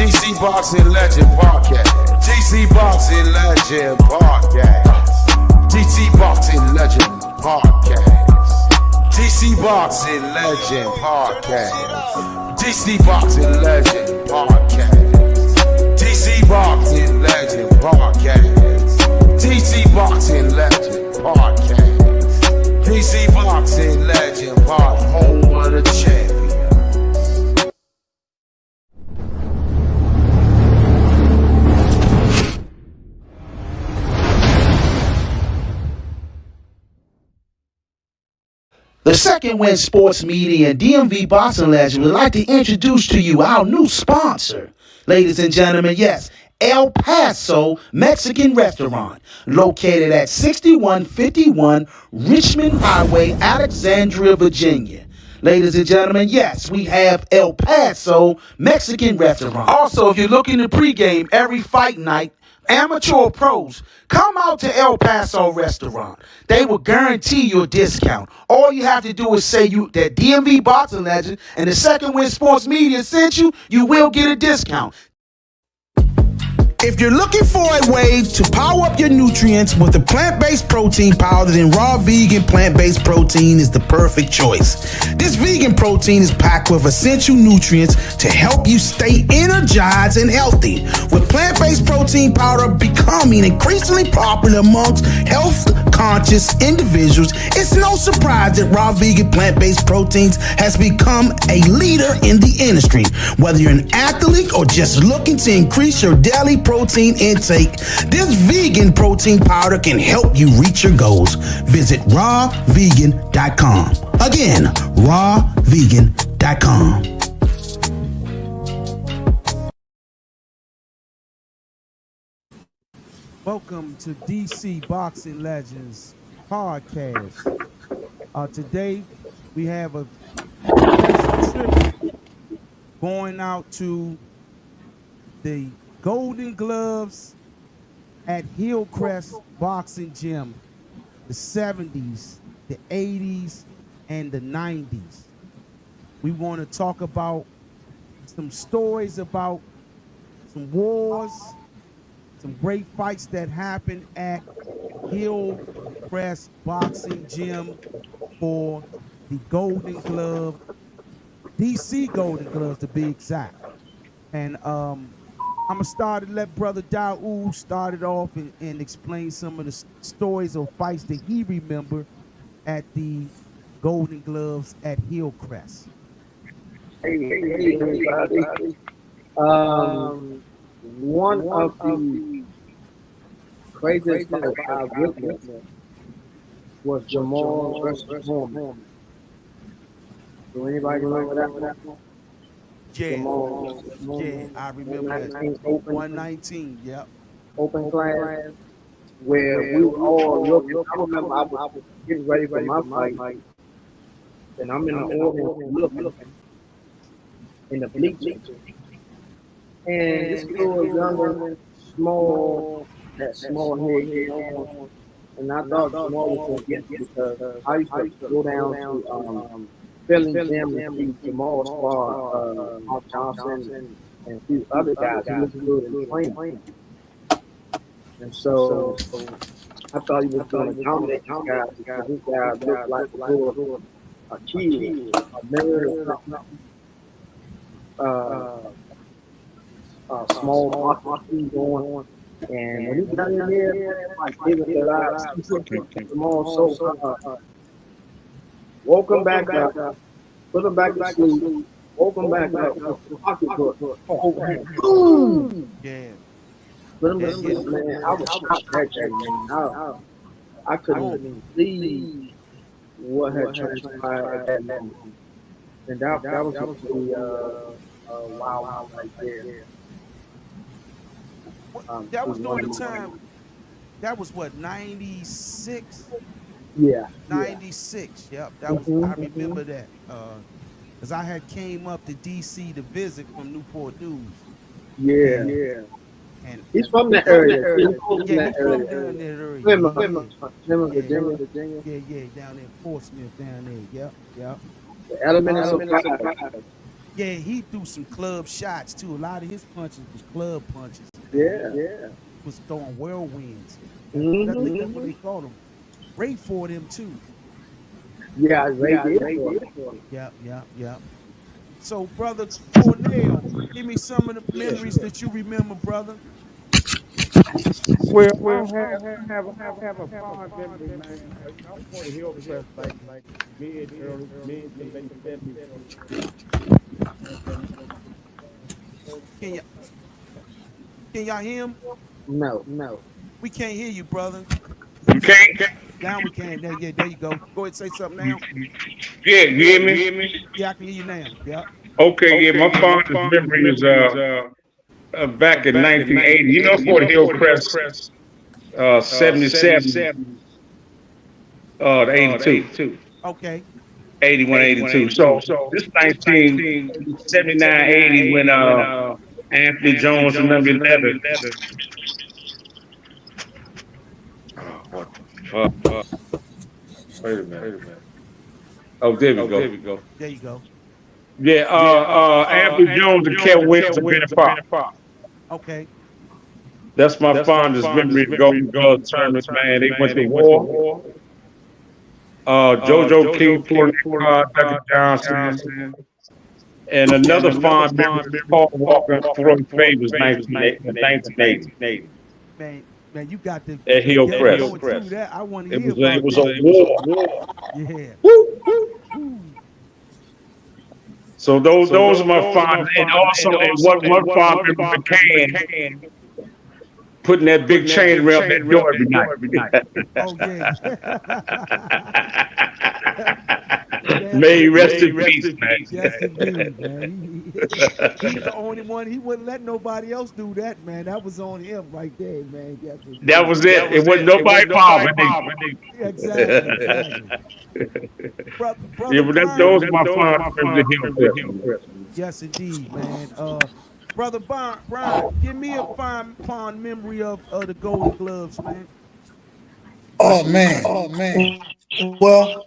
DC Boxing Legend Podcast. DC Boxing Legend Podcast. DC Boxing Legend Podcast. DC Boxing Legend Podcast. DC Boxing Legend Podcast. DC Boxing Legend Podcast. DC Boxing Legend Podcast. DC Boxing Legend Podcast. Home of the champions. The Second Wind Sports Media and DMV Boxing Legend would like to introduce to you our new sponsor. Ladies and gentlemen, yes, El Paso Mexican Restaurant, located at 6151 Richmond Highway, Alexandria, Virginia. Ladies and gentlemen, yes, we have El Paso Mexican Restaurant. Also, if you're looking to pregame every fight night, amateur or pros, come out to El Paso Restaurant. They will guarantee you a discount. All you have to do is say you that DMV Boxing Legend and the Second Wind Sports Media sent you, you will get a discount. If you're looking for a way to power up your nutrients with a plant-based protein powder, then raw vegan plant-based protein is the perfect choice. This vegan protein is packed with essential nutrients to help you stay energized and healthy. With plant-based protein powder becoming increasingly popular amongst health-conscious individuals, it's no surprise that raw vegan plant-based proteins has become a leader in the industry. Whether you're an athlete or just looking to increase your daily protein intake, this vegan protein powder can help you reach your goals. Visit rawvegan.com. Again, rawvegan.com. Welcome to DC Boxing Legends podcast. Today we have a tribute going out to the Golden Gloves at Hillcrest Boxing Gym, the 70s, the 80s, and the 90s. We want to talk about some stories about some wars, some great fights that happened at Hillcrest Boxing Gym for the Golden Glove, DC Golden Gloves to be exact. And I'm going to start and let Brother Daoud start it off and explain some of the stories or fights that he remembered at the Golden Gloves at Hillcrest. Hey, everybody. One of the craziest things I witnessed was Jamal versus Norman. Do anybody remember that one? Yeah, I remember that. 119, yep. Open class, where we were all looking. I remember I was getting ready for my fight, and I'm in the audience looking in the bleachers. And this little younger, small, that small head, and I thought Jamal was going to get it because I used to go down to Philly Gym and see Jamal's squad, Mark Johnson, and a few other guys who was good in training. And so I thought he was going to dominate this guy because this guy looked like a kid, a nerd or something. Small boxing going. And when he got in there, like giving it a Jamal so woke him back up, put him back to sleep, woke him back up, pocketbook, boom! Yeah. Put him to sleep, man. I was shocked that day, man. I couldn't even believe what had transpired at that moment. And that was really wow right there. That was during the time, that was what, 96? Yeah. 96, yep. That was, I remember that. Because I had came up to DC to visit from Newport News. Yeah. And he's from that area. He's from that area. Virginia. Yeah, down in Portsmouth, down there. Yep. The element of supply. Yeah, he threw some club shots too. A lot of his punches was club punches. Yeah. He was throwing whirlwinds. That's what they Mm-hmm. called him. Ray fought him too. Yeah, Ray did for it. Yep. So, brother Cornell, give me some of the memories that you remember, brother. Well, I have a fond memory, man. I fought at Hillcrest like mid to late 70s. And Can you can y'all hear him? No. We can't hear you, brother. You can't? Now we can. There you go. Go ahead and say something now. Yeah, you hear me? Yeah, I can hear you now. Yep. Okay, yeah, my fondest memory is back in 1980. You know, Fort Hillcrest, 77 to 82, Okay. 81, 82. So this 1979, 80 when Anthony Jones and number 11. Oh, what the fuck? Wait a minute. Oh, there we go. There you go. Yeah, Anthony Jones and Kev Williams have been a pop. Okay. That's my fondest memory of Golden Glove tournament, man. They went to war. JoJo King, Duncan Johnson. And another fond memory is Paul Walker and Floyd Favors 1980 Man, you got the at Hillcrest. going through that. I want to hear It about was that. a war. Yeah. Woo! So those are my fond, and also one fond memory of McCann putting that big chain around that door every night. Oh yeah. May he rest in peace, man. Yes, indeed, man. He's the only one. He wouldn't let nobody else do that, man. That was on him right there, man. Yes, That was it. It wasn't nobody bothering me. exactly. Brother Yeah, but those are my fond memories of Hillcrest. yes, indeed, man. Brother Brian, give me a fond memory of the Golden Gloves, man. Oh man. Well.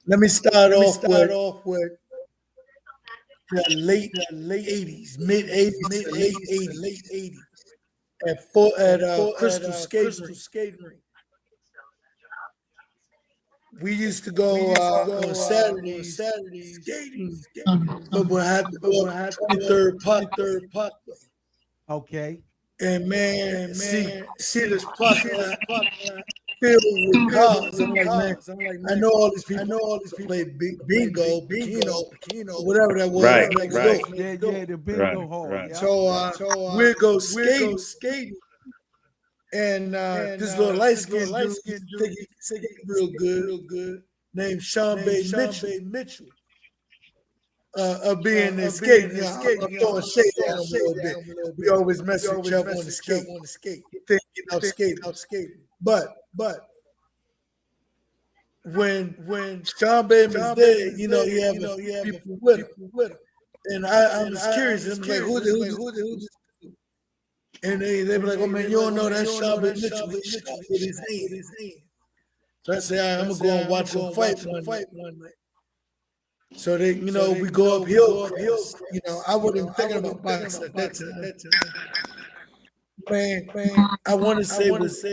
Let me start off with the late 80s, mid 80s to late 80s at Crystal Skating Rink. We used to go on Saturdays skating, but we'll have to go 23rd Park. Okay. And man, see this parking lot filled with cars. I'm like, man, I know all these people play bingo, whatever that was. Right. Yeah, the bingo hall. Right. Yeah. So we'd go skating. And this little light skinned dude, think he real good, named Sean Bay Mitchell. Being in skating, I'm throwing shade at him a little bit. We always mess with each other on the skate. Skating. But when Sean Bay was there, he had people with him. And I was curious. I'm like, who this? And they be like, oh man, you don't know that Sean Bay Mitchell. He shot with his hand. So I said, all right, I'm gonna go and watch him fight one night. So they, we go up Hillcrest. I wasn't thinking about boxing at that time. Man, I want to say with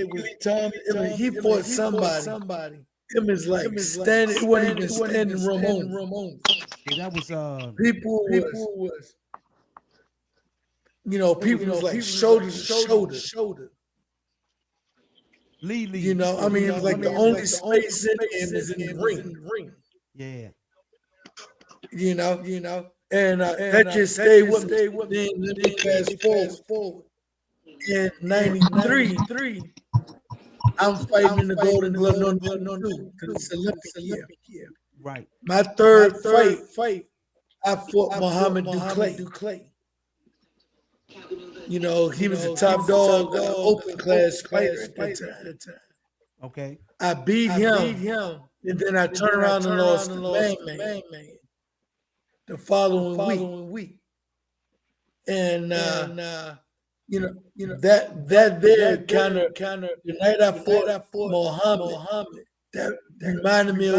Tom, he fought somebody. Him is like standing. It wasn't even standing room on. Yeah, that was People was. People was like shoulder to shoulder. Lee. It was like the only space in him is in the ring. Yeah. And that just stayed with me. Then let me fast forward. In '93, I'm fighting in the Golden Glove no because it's Olympic year. Right. My third fight, I fought Muhammad Duclay. He was a top dog, open class fighter at that time. Okay. I beat him, and then I turned around and lost to Man the following week. And that there kind of the night I fought Muhammad, that reminded me of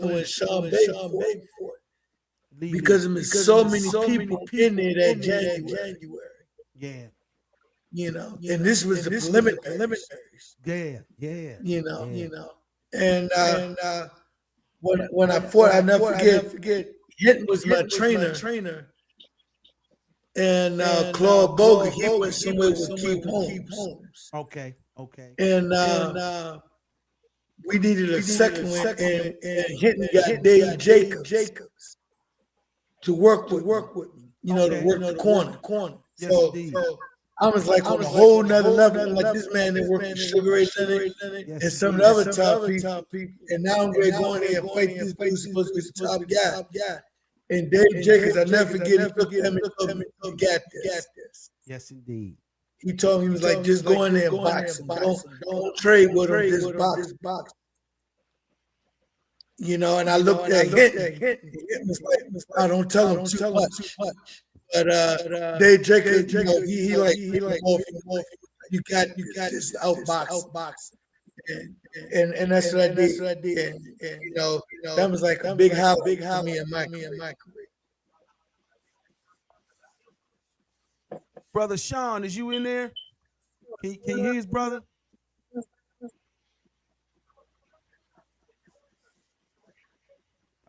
when Sean Bay fought. because there's so many people in there that January. Yeah. And this was the preliminaries. Yeah. And when I fought, I never forget. Hinton was my trainer, and Claude Bogan, he went somewhere with Keith Holmes. Okay. And we needed a second one, and Hinton got Dave Jacobs to work with me, to work the corner. Yes, So indeed. I was like on a whole nother level. I'm like, this man that worked with Sugar Ray Leonard and some of the other top people. And now we're going there and fight this dude supposed to be the top guy. And Dave Jacobs, I never forget, he looked at me and told me, you got this. Yes, indeed. He told me, he was like, just go in there and box him. Don't trade with him, just box. And I looked at Hinton. Hinton was like, I don't tell him too much. But Dave Jacobs, he like you got this outbox. And that's what I did. And that was like a big house for me in my career. Brother Sean, is you in there? Can you hear his brother?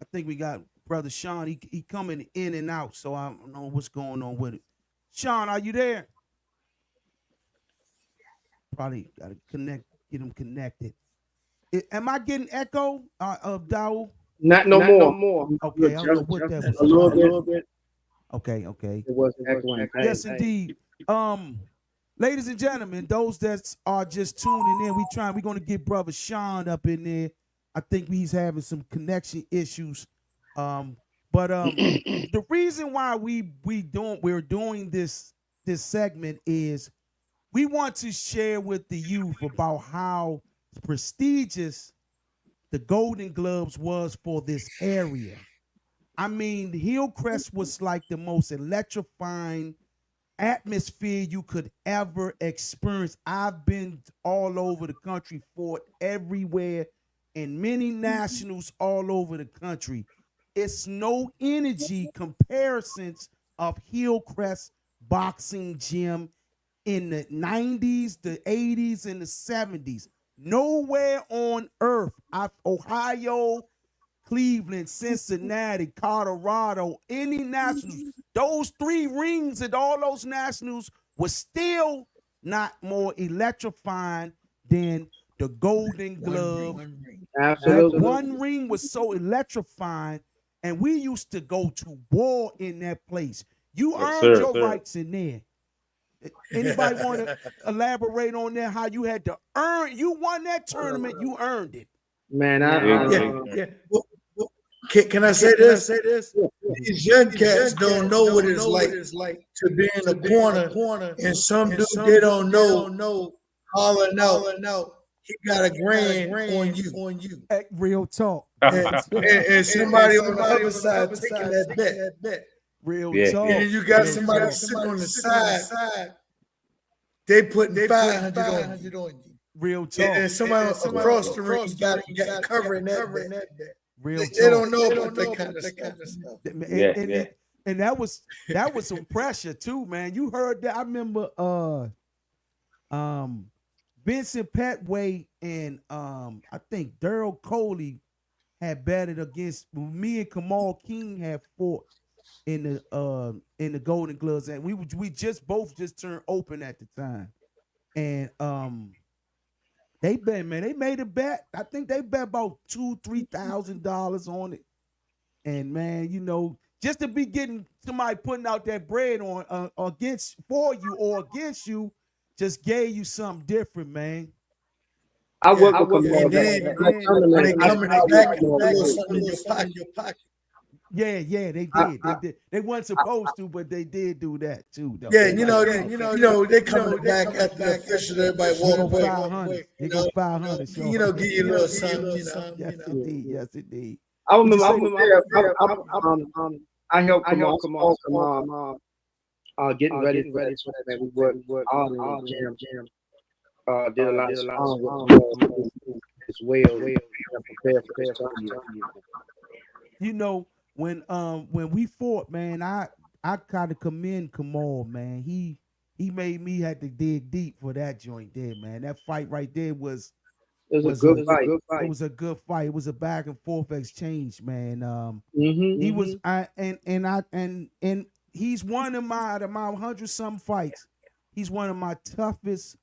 I think we got Brother Sean. He coming in and out, so I don't know what's going on with it. Sean, are you there? Probably got to get him connected. Am I getting echo of Dowell? Not no more. Okay, I don't know what that was. A little bit. Okay. It wasn't echoing. Yes, indeed. Ladies and gentlemen, those that are just tuning in, we're going to get Brother Sean up in there. I think he's having some connection issues. But the reason why we're doing this segment is we want to share with the youth about how prestigious the Golden Gloves was for this area. I mean, Hillcrest was like the most electrifying atmosphere you could ever experience. I've been all over the country, fought everywhere, and many nationals all over the country. It's no energy comparisons of Hillcrest boxing gym in the 90s, the 80s, and the 70s. Nowhere on earth, Ohio, Cleveland, Cincinnati, Colorado, any nationals, those three rings at all those nationals was still not more electrifying than the Golden Glove. Absolutely. That one ring was so electrifying, and we used to go to war in that place. You earned your rights in there. Anybody want to elaborate on that? How you had to earn? You won that tournament. You earned it. Man, Can I say this? These young cats don't know what it's like to be in the corner, and some dude they don't know hollering out. He got a grand on you. Real talk. And somebody on the other side taking that bet. Real talk. And then you got somebody sitting on the side. They putting 500 on you. Real talk. And somebody across the ring got covering that bet. Real talk. They don't know about that kind of stuff. And that was some pressure too, man. You heard that? I remember Vincent Petway and I think Daryl Coley had batted against me and Kamal King had fought in the Golden Gloves, and we both turned open at the time, and they made a bet. I think they bet about $2,000-$3,000 on it, and man, just to be getting somebody putting out that bread on against you, just gave you something different, man. I work with them, and then they coming back and put something in your pocket. Yeah, they did. They weren't supposed to, but they did do that too. Though. Yeah, they coming back at the official. Everybody walk away. They go 500. Give you a little something. Yes, indeed. I remember. I helped Kamal getting ready for that. We worked hard in the gym. Did a lot of as well. Prepare for this. when we fought, man, I kind of commend Kamal, man. He made me have to dig deep for that joint there, man. That fight right there It was a was good a fight. it was a good fight. It was a back and forth exchange, man. He Mm-hmm. was and he's one of my out of my 100-some fights. He's one of my toughest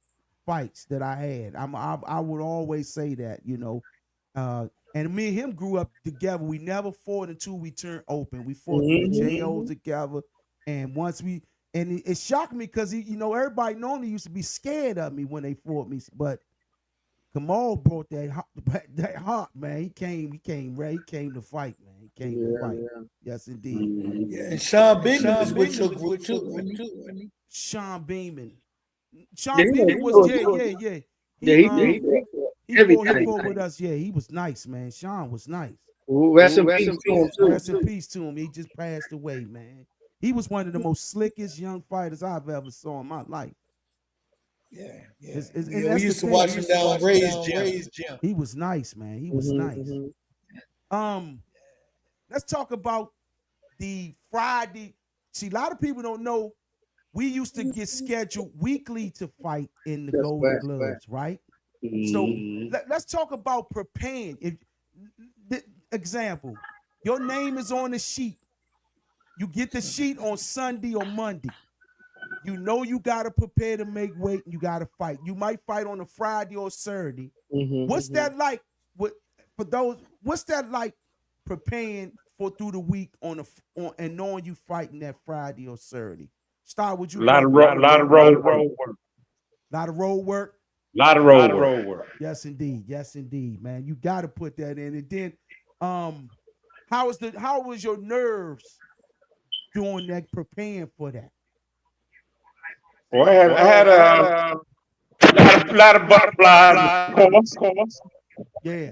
fights that I had. I would always say that, you know. And me and him grew up together. We never fought until we turned open. We fought through the JOs together, and once we and it shocked me because everybody normally used to be scared of me when they fought me, but Kamal brought that heart, man. He came to fight, man. He came to fight. Yes, indeed. Yeah, and Sean Beeman was with your group too, wasn't he? Sean Beeman. Yeah, Sean Beeman was yeah. He fought with us. Yeah, he was nice, man. Sean was nice. Rest in peace to him too. Rest in peace to him. He just passed away, man. He was one of the most slickest young fighters I've ever saw in my life. Yeah. And We used to watch him down Ray's gym. He was nice, man. He was nice. Let's talk about the Friday. See, a lot of people don't know we used to get scheduled weekly to fight in the Golden Gloves, right? So let's talk about preparing. Example, your name is on the sheet. You get the sheet on Sunday or Monday. You know you got to prepare to make weight and you got to fight. You might fight on a Friday or Saturday. What's that like? What's that like preparing for through the week on and knowing you fighting that Friday or Saturday? Start with you. A lot of road work. Lot of road work. Lot of road work. Yes, indeed, man. You got to put that in. And then, how was your nerves doing that, preparing for that? Well, I had a lot of butterflies, of course. Yeah.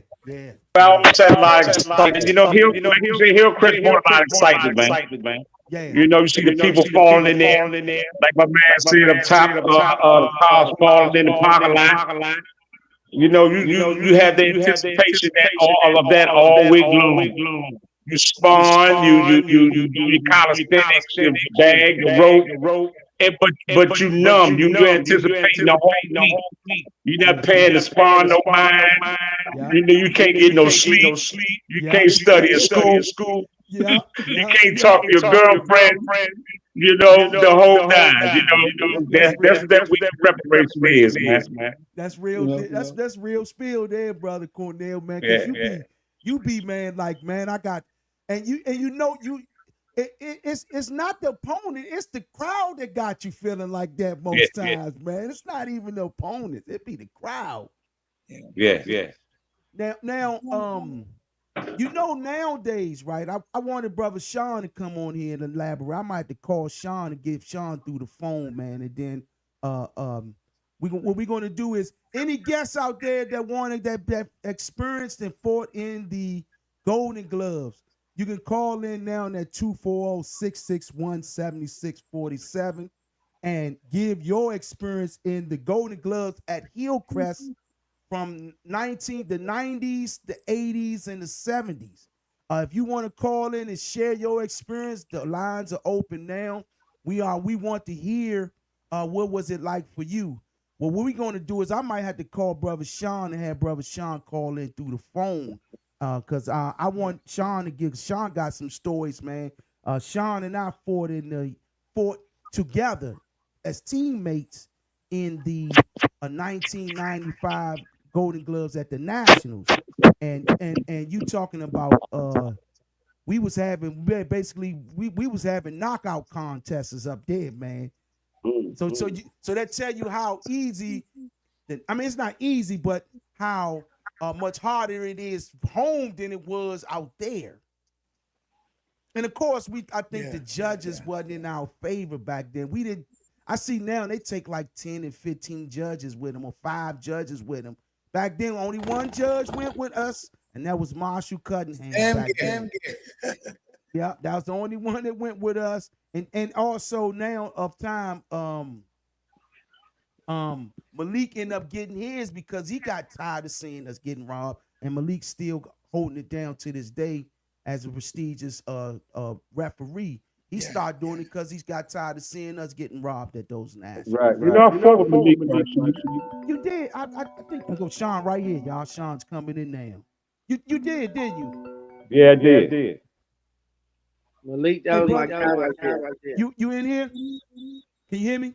I always had a lot of excitement. Hillcrest brought a lot of excitement, man. Yeah. You see the people falling in there. Like my man said up top, the cars falling in the parking lot. You have the anticipation that all of that all week long. You spawn, you do your calisthenics, your bag, your rope. But you numb. You anticipating the whole week. You're not paying to spawn no mind. You can't get no sleep. You can't study at school. Yeah. You can't talk to your girlfriend. The whole nine. That's what preparation is, man. That's real. That's real spill there, brother Cornell, man. Because you be man, like, man, I got, and you know it's not the opponent, it's the crowd that got you feeling like that most times, man. It's not even the opponent, it be the crowd. Yeah. Now, nowadays, right? I wanted brother Sean to come on here and elaborate. I might have to call Sean and give Sean through the phone, man, and then what we're gonna do is any guests out there that wanted that experienced and fought in the Golden Gloves, you can call in now at 240-661-7647 and give your experience in the Golden Gloves at Hillcrest from the 90s, the 80s, and the 70s. If you want to call in and share your experience, the lines are open now. We want to hear what was it like for you. Well, what we're going to do is I might have to call Brother Sean and have Brother Sean call in through the phone because I want Sean to give. Sean got some stories, man. Sean and I fought together as teammates in the 1995 Golden Gloves at the Nationals, and you talking about we was having knockout contests up there, man. So that tell you how easy. I mean, it's not easy, but how much harder it is home than it was out there. And of course, I think the judges wasn't in our favor back then. We didn't. I see now they take like 10 and 15 judges with them or 5 judges with them. Back then, only one judge went with us, and that was Marshall Cunningham. Yeah, that was the only one that went with us. And also now of time, Malik ended up getting his because he got tired of seeing us getting robbed, and Malik's still holding it down to this day. as a prestigious referee. He started doing it because he's got tired of seeing us getting robbed at those nationals. Right. You know, I fought with Malik. You did. I think I go Sean right here, y'all. Sean's coming in now. You did, didn't you? Yeah, I did. Malik, that Hey, was my brother, guy right there. you in here? Can you hear me?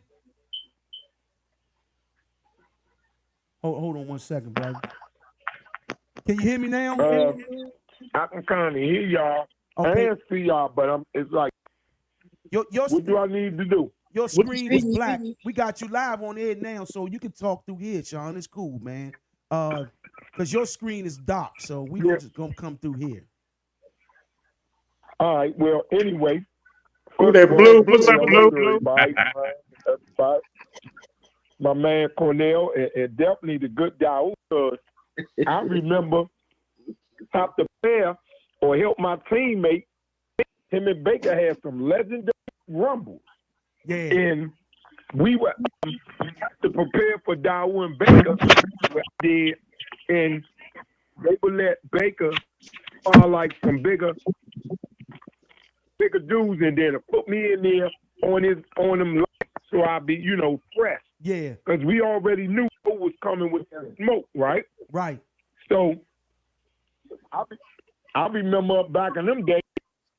Hold on one second, brother. Can you hear me now? I can kind of hear y'all Okay. and see y'all, but it's like, Your what do I need to do? Your screen was black. We got you live on air now, so you can talk through here, Sean. It's cool, man. Cause your screen is dark, so we just gonna come through here. All right. Well, anyway. Who that Blue? What's up, Blue? Everybody, my man Cornell, and definitely the good Daoud. I remember top the pair or help my teammate. Him and Baker had some legendary rumbles. Yeah. And we were to prepare for Daoud and Baker. Did, and they would let Baker fall like some bigger dudes, and then put me in there on them lights, so I'd be, fresh. Yeah. Because we already knew who was coming with that smoke, right? Right. So I remember back in them days,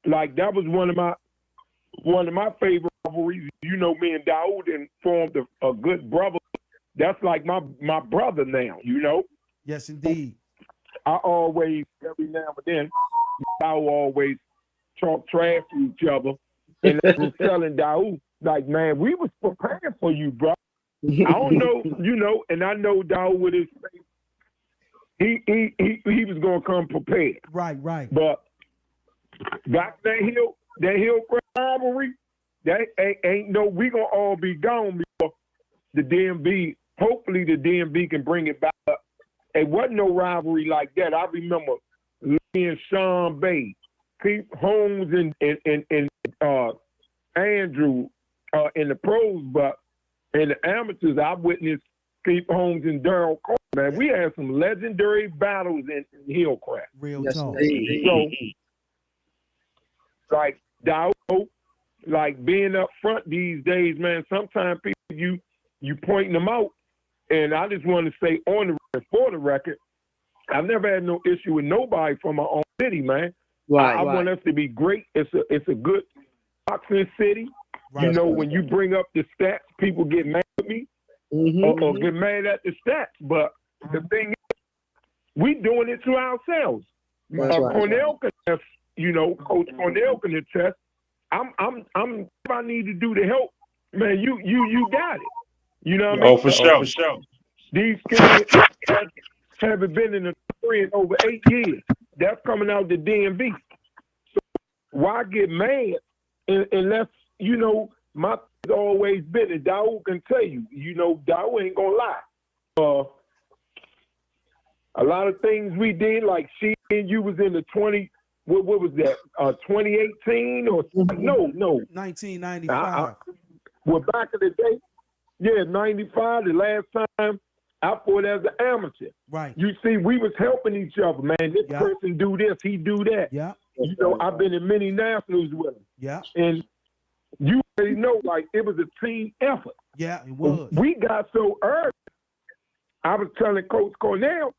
like that was one of my favorite rivalries. Me and Daoud and formed a good brother. That's like my brother now, Yes, indeed. I always, every now and then, Daoud always talk trash to each other. And I was telling Daoud, like, man, we was preparing for you, bro. I don't know, and I know Daoud with his face, he was gonna come prepared. Right. But back that Hillcrest rivalry, that ain't no, we gonna all be gone before the DMV. Hopefully the DMV can bring it back up. It wasn't no rivalry like that. I remember Lee and Sean Bay, Keith Holmes and Andrew in the pros, but in the amateurs, I witnessed Keith Holmes and Daryl Cole. Man, we had some legendary battles in Hillcrest. Real Yes, talk. So, like Daoud, like being up front these days, man. Sometimes people you pointing them out, and I just want to say on the record, for the record, I've never had no issue with nobody from my own city, man. I want us to be great. It's a good boxing city. Right. When you bring up the stats, people get mad at me or get mad at the stats. But the thing is, we doing it to ourselves. Cornell can attest, Coach Cornell can attest. I'm if I need to do to help, man, you got it. You know what I mean? For sure. These kids haven't been in the country in over 8 years. That's coming out the DMV. So why get mad unless, my has always been, and Daoud can tell you, Daoud ain't gonna lie. A lot of things we did, like she and you was in the what was that, 2018 or no. 1995. Well, back in the day, 95, the last time I fought as an amateur. Right. You see, we was helping each other, man. This person do this, he do that. Yeah. I've been in many nationals with him. Yeah. And you already know, like, it was a team effort. Yeah, it was. We got so early. I was telling Coach Cornell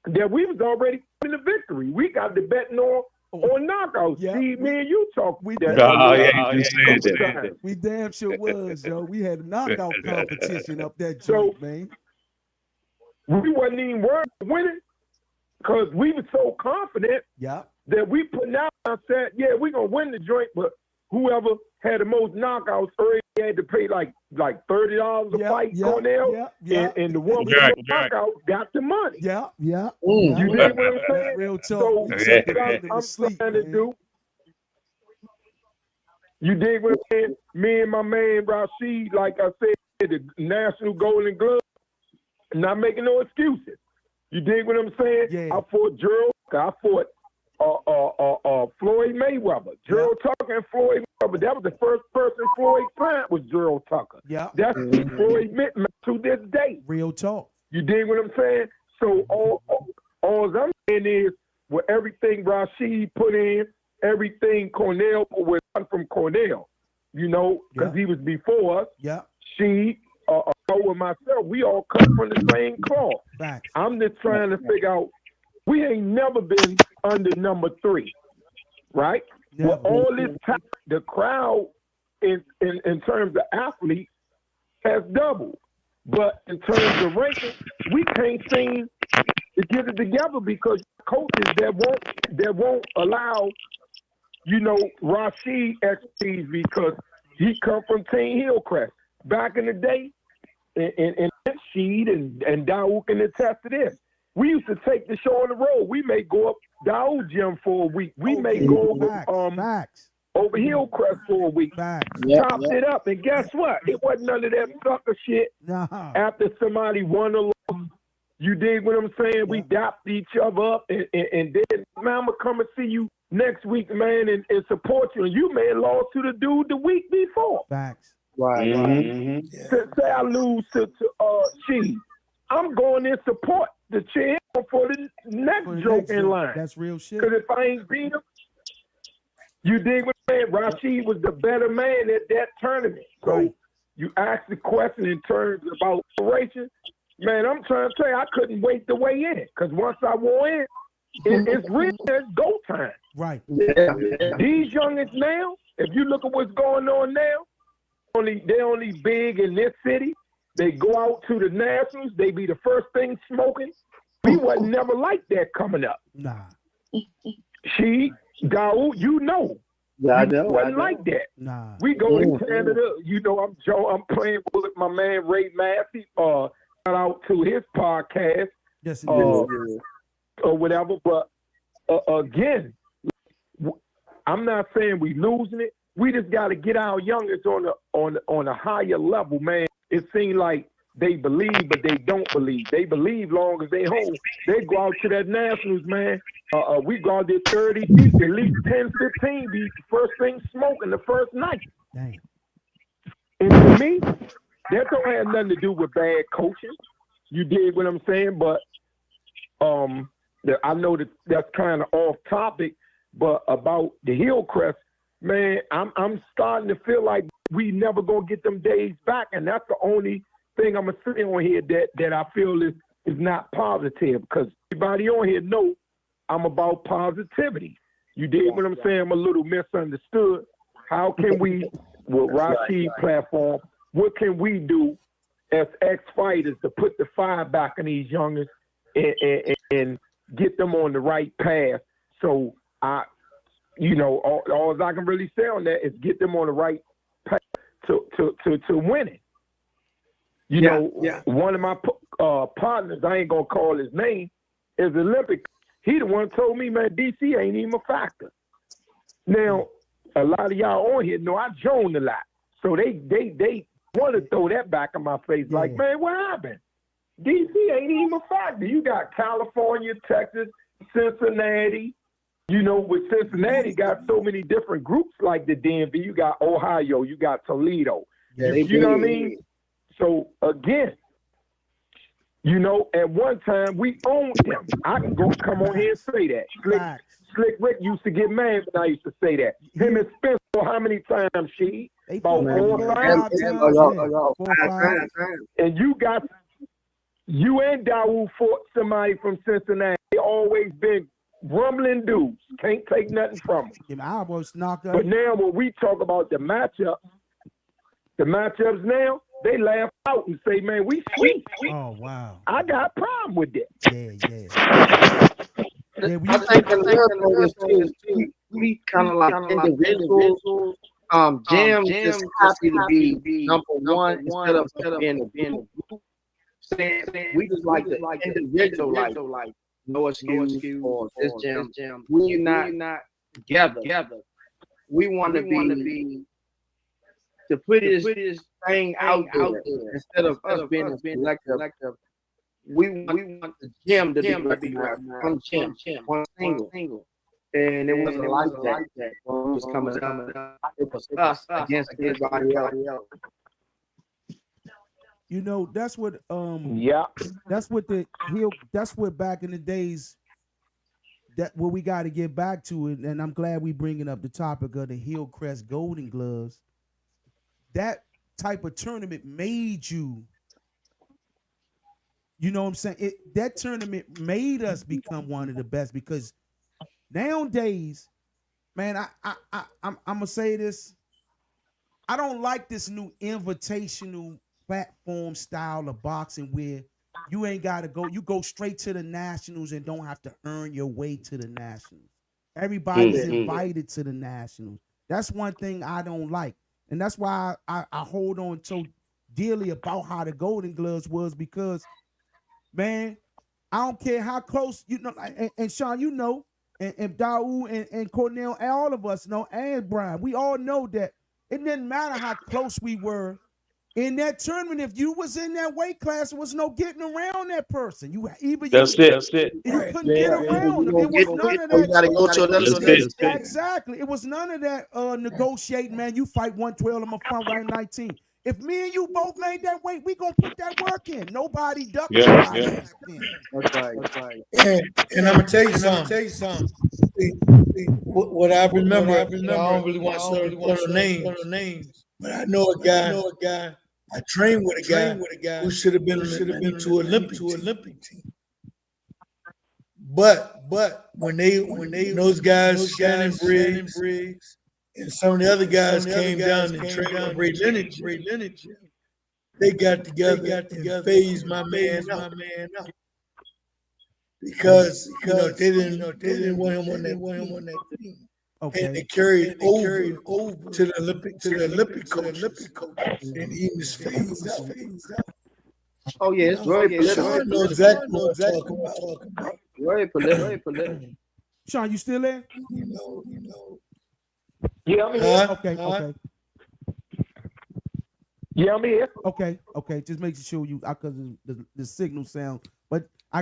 that we was already in the victory. We got the betting on knockouts. Yeah. See, me and you talked. We that. We damn sure was, yo. We had a knockout competition up that joint, man. We wasn't even worried about winning because we were so confident that we put out and said, we're going to win the joint, but whoever had the most knockouts early had to pay like $30 a fight, Cornell, and the one with the knockouts got the money. Yeah. You dig what I'm saying? Real talk. So I'm trying to do. You dig what I'm saying? Me and my man Rashid, like I said, the National Golden Glove, not making no excuses. You dig what I'm saying? Yeah. I fought Gerald. I fought Floyd Mayweather. Gerald Tucker and Floyd Mayweather. That was the first person Floyd signed was Gerald Tucker. Yeah. That's Floyd Mittman to this day. Real talk. You dig what I'm saying? So all I'm saying is with everything Rashid put in, everything Cornell was from Cornell, you know, because he was before us. Yeah. She, with myself, we all come from the same cloth. Facts. I'm just trying to figure out, we ain't never been under number 3, right? Never. With all this time, the crowd in terms of athletes has doubled. But in terms of ranking, we can't seem to get it together because coaches that won't allow, you know, Rashid expertise because he come from Team Hillcrest. Back in the day, and Rashid and Daoud can attest to this. We used to take the show on the road. We may go up Daoud gym for a week. We may go over Hillcrest for a week. Chopped it up, and guess what? It wasn't none of that sucker shit. No. After somebody won a loss, you dig what I'm saying? We dapped each other up, and then man, I'm gonna come and see you next week, man, and support you. And you may have lost to the dude the week before. Facts. Right. Say I lose to Chi, I'm going in support the champ for the next joke in line. That's real shit. Because if I ain't beat him, you dig what I'm saying? Rashid was the better man at that tournament. So you ask the question in terms about operation. Man, I'm trying to say I couldn't wait to weigh in because once I wore in, it's really go time. Right. These youngins now, if you look at what's going on now, they're only big in this city. They go out to the Nationals. They be the first thing smoking. We wasn't never like that coming up. Nah. Daoud, you know. Yeah, I know. Wasn't like that. Nah. We go to Canada. You know, I'm playing with my man Ray Massey. Shout out to his podcast. Yes, or whatever. But again, I'm not saying we losing it. We just got to get our youngest on a higher level, man. It seems like they believe, but they don't believe. They believe long as they home. They go out to that Nationals, man. We go out there 30 deep, at least 10, 15 deep. First thing smoking the first night. Damn. And to me, that don't have nothing to do with bad coaching. You dig what I'm saying? But I know that's kind of off topic, but about the Hillcrest, man, I'm starting to feel like we never gonna get them days back, and that's the only thing I'm gonna say on here that I feel is not positive, because everybody on here know I'm about positivity. You dig what I'm saying? I'm a little misunderstood. How can we, with Rashid platform, what can we do as ex-fighters to put the fire back in these youngers and get them on the right path? So all I can really say on that is get them on the right path to winning. You know, one of my partners, I ain't gonna call his name, is Olympic. He the one told me, man, DC ain't even a factor. Now, a lot of y'all on here know I joan a lot, so they want to throw that back in my face, like, man, what happened? DC ain't even a factor. You got California, Texas, Cincinnati. You know, with Cincinnati, got so many different groups like the DMV. You got Ohio, you got Toledo. You know what I mean? So, again, you know, at one time, we owned them. I can come on here and say that. Slick Rick used to get mad when I used to say that. Him and Spencer, how many times, she? About 4 or 5 times. And you and Daoud fought somebody from Cincinnati. They always been rumbling dudes. Can't take nothing from them. I almost knocked up. But now when we talk about the matchups now, they laugh out and say, man, we sweet. Oh, wow. I got a problem with that. I think the we kind of like individuals. Jam just happy to be number one instead of being a group. We just like the individual, like no excuse for this jam. We're not together. We want to be to put this thing out there instead of us being a collective. We want the gym to be one champ, one single. And it wasn't like that when it was coming up. It was us against everybody else. You know, that's what that's what back in the days that what we got to get back to it, and I'm glad we bringing up the topic of the Hillcrest Golden Gloves. That type of tournament made you. You know what I'm saying? That tournament made us become one of the best because nowadays, man, I'm gonna say this. I don't like this new invitational platform style of boxing where you ain't gotta go, you go straight to the nationals and don't have to earn your way to the nationals. Everybody's invited to the nationals. That's one thing I don't like. And that's why I hold on so dearly about how the Golden Gloves was because man, I don't care how close, you know, and Sean, you know, and Daoud and Cornell, and all of us know, and Brian, we all know that it didn't matter how close we were in that tournament. If you was in that weight class, there was no getting around that person. That's it. You couldn't get around them. It was none of You gotta go to another that. stage. Exactly. It was none of that negotiating, man. You fight 112, I'm gonna fight right 19. If me and you both made that weight, we gonna put that work in. Nobody ducked nobody back then. That's right. And I'm gonna tell you something. What I remember, I don't really want to say names, but I know a guy. I trained with a guy who should have been to Olympic team. But when those guys, Shannon Briggs, and some of the other guys came down and trained with Ray Leonard, they got together and phased my man out. Because they didn't want him on that team. Okay. And they carried over to the Olympic coach. And he was phased out. Oh yeah, it's very political. Sean knows exactly what I'm talking about. Very political. Sean, you still there? You know. Yeah, I'm here. Okay. Yeah, I'm here. Okay. Just making sure you, because the signal sound. But I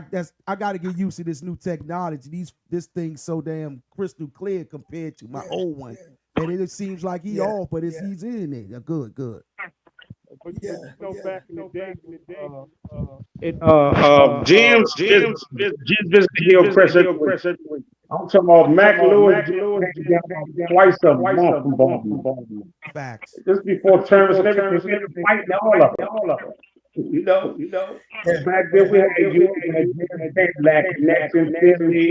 got to get used to this new technology. This thing's so damn crystal clear compared to my old one. And it seems like he's off, but he's in there. Good. But you know, back in the day, Jim's visited Hillcrest. I'm talking about Mac Lewis twice a month from Baltimore. Facts. Just before tournaments and everything, fighting all of them. You know. Back then we had Black Connection, Philly,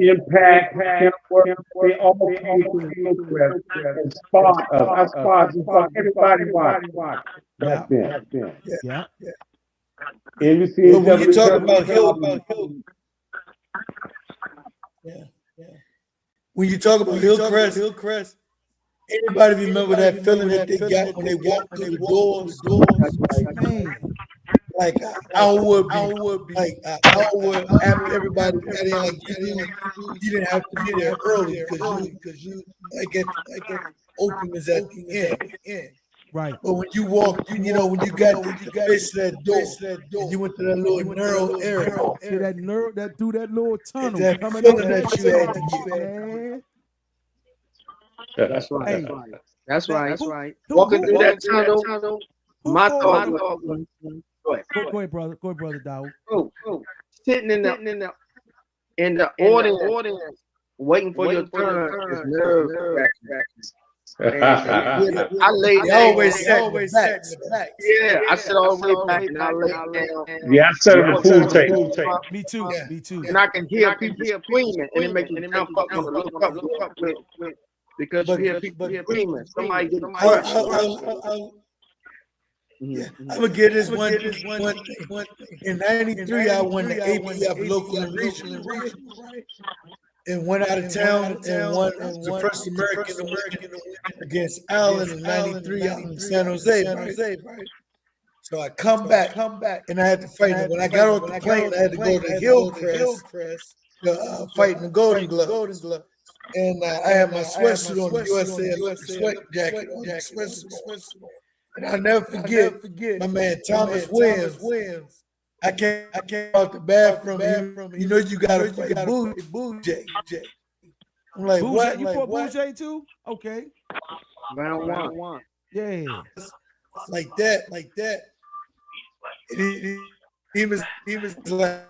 Impact, they all came to Hillcrest and spot us. I spot everybody back then. Yeah. And you see, But when you talk about when you talk about Hillcrest, anybody remember that feeling that they got when they walked through the doors? Man. Like an hour after everybody got in, like you didn't have to be there early because you like openings at the end. Right. But when you walked, when you got to face that door, and you went to that little narrow area. See that through that little tunnel. That coming feeling out that you had to get. man. That's right. Hey. That's right. Walking through that tunnel, my thought was. Go ahead, brother. Go ahead, brother Daoud. Sitting in the audience, waiting for your turn is nerve-wracking. I laid down. Always back. Yeah, I sit all the way back and I lay down. Yeah, I set up a pool table. Me too. And I can hear people screaming, and it makes me jump up and look up with because you hear people screaming. Somebody getting I'm gonna get this one thing. In '93, I won the APF local and regional, and went out of town and won the first American to win against Allen in '93 out in San Jose. Right? So I come back, and I had to fight. And when I got off the plane, I had to go to Hillcrest to fight in the Golden Glove. And I had my sweatsuit on, the USA sweat jacket on, sweatsuit. And I'll never forget my man Thomas Williams. I came out the bathroom. You know you gotta fight Bougie. I'm like, Bougie, what? You fought Bougie too? Okay. Round one. Yeah. Like that. And he was like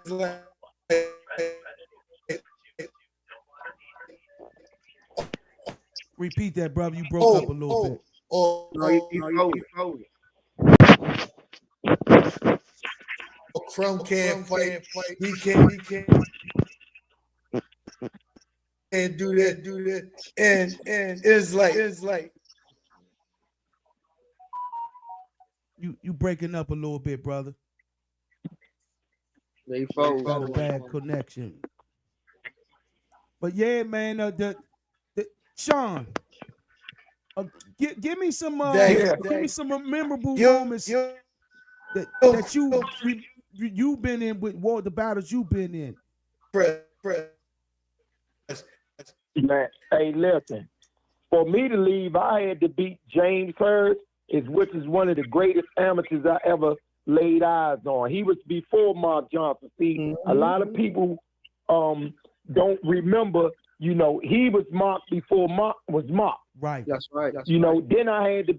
Repeat that, brother. You broke up a little bit. No, he folded. Crumb can't fight. He can't do that. And it's like You breaking up a little bit, brother. They Got a folded. bad connection. But yeah, man, the Sean, give me some memorable moments that you've been in with the battles you've been in. Man, hey, listen. For me to leave, I had to beat James Hurst, which is one of the greatest amateurs I ever laid eyes on. He was before Mark Johnson. See, a lot of people don't remember, he was Mark before Mark was Mark. Right. That's right. Then I had to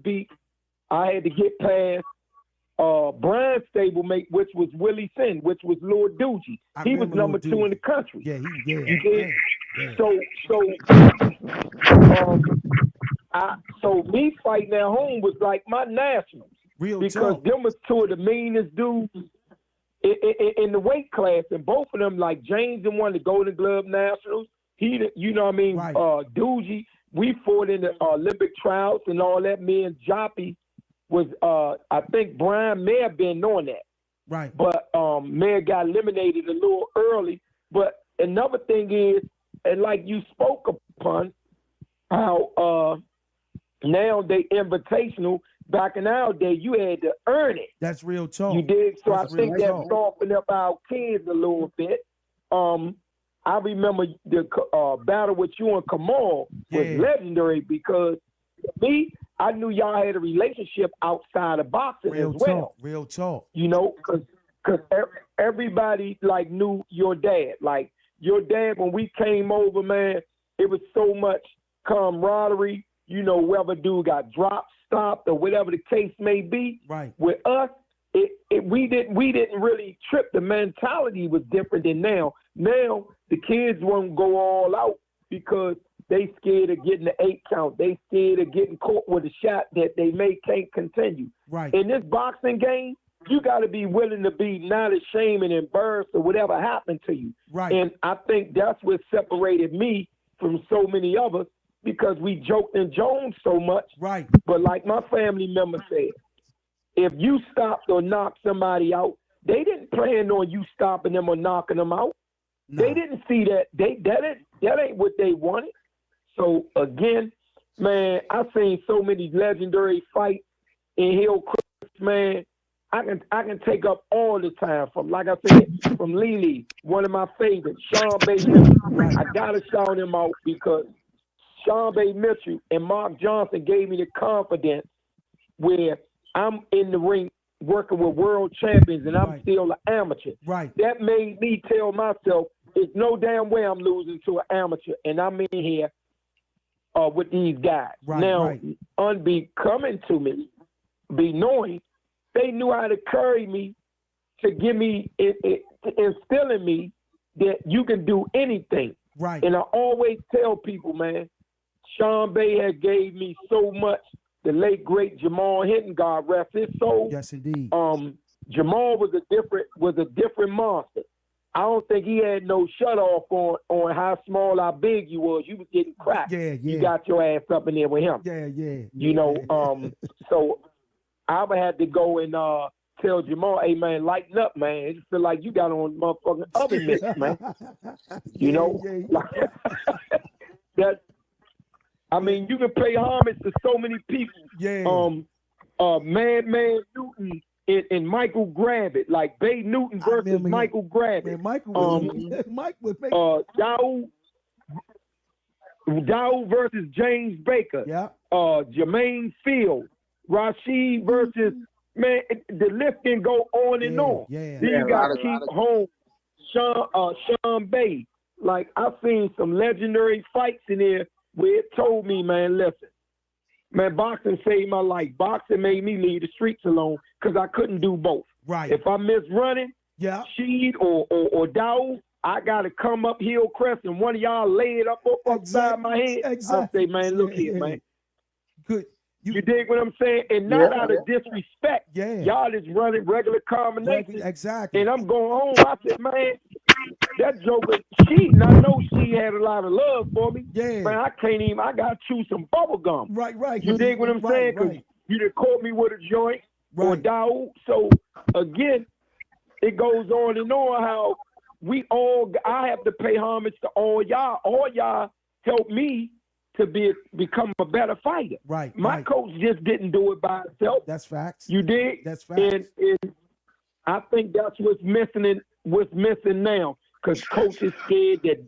get past Brian Stablemate, which was Willie Sin, which was Lord Doogie. He was number 2 in the country. Yeah, You did? yeah. So me fighting at home was like my nationals. Real because talk. them was 2 of the meanest dudes in the weight class, and both of them, like James and won the Golden Glove Nationals. He, Right. Doogie. We fought in the Olympic trials and all that. Me and Joppy was, I think Brian may have been on that. Right. But may have got eliminated a little early. But another thing is, and like you spoke upon, how now they invitational. Back in our day, you had to earn it. That's real talk. You did. So That's I think real that talk. softened up our kids a little bit. I remember the battle with you and Kamal was Yeah. legendary because to me, I knew y'all had a relationship outside of boxing Real as well. talk. Real talk. Because everybody knew your dad. Like your dad, when we came over, man, it was so much camaraderie. Whether dude got dropped, stopped, or whatever the case may be. Right. With us, we didn't really trip. The mentality was different than now. Now the kids won't go all out because they scared of getting the 8 count. They scared of getting caught with a shot that they can't continue. Right. In this boxing game, you got to be willing to be not ashamed and embarrassed or whatever happened to you. Right. And I think that's what separated me from so many others because we joked and joned so much. Right. But like my family member said, if you stopped or knocked somebody out, they didn't plan on you stopping them or knocking them out. No. They didn't see that. That ain't what they wanted. So again, man, I've seen so many legendary fights in Hillcrest, man. I can take up all the time from, like I said, from Lily, one of my favorites, Sean Bay Mitchell. I gotta shout him out because Sean Bay Mitchell and Mark Johnson gave me the confidence where I'm in the ring working with world champions and I'm still an amateur. Right. That made me tell myself, there's no damn way I'm losing to an amateur, and I'm in here with these guys. Right, now, right. unbecoming to me, be knowing, they knew how to carry me to give me, instill in me that you can do anything. Right. And I always tell people, man, Sean Bay had gave me so much. The late great Jamal Hinton, God rest his soul. Yes, indeed. Jamal was a different monster. I don't think he had no shut off on how small, how big you was. You was getting cracked. Yeah. You got your ass up in there with him. Yeah. So I would have to go and tell Jamal, hey man, lighten up, man. It just feel like you got on motherfucking oven mitts, man. That. I mean, you can pay homage to so many people. Yeah. Man Newton and Michael Gravitt, like Bay Newton versus Michael Gravitt. Man, Michael was Mike was making Daoud versus James Baker. Yeah. Jermaine Field, Rashid versus the list can go on and on. Yeah. Then you got Keith Holmes, Sean Bay. Like I've seen some legendary fights in there where it told me, man, listen, man, boxing saved my life. Boxing made me leave the streets alone because I couldn't do both. Right. If I missed running, Yeah. Sheed or Dow, I got to come up Hillcrest and one of y'all lay it up upside my head. Exactly. I say, man, look here, man. Good. You dig what I'm saying? And not out of disrespect. Yeah. Y'all just running regular combinations. Exactly. And I'm going home. I said, man, that joker cheating. I know she had a lot of love for me. Yeah. Man, I got to chew some bubble gum. Right. You dig what I'm saying? Because you done caught me with a joint or Daoud. So, again, it goes on and on how I have to pay homage to all y'all. All y'all helped me to become a better fighter. Right. My coach just didn't do it by himself. That's facts. You dig? That's facts. And I think that's what's missing now. Because coach is scared that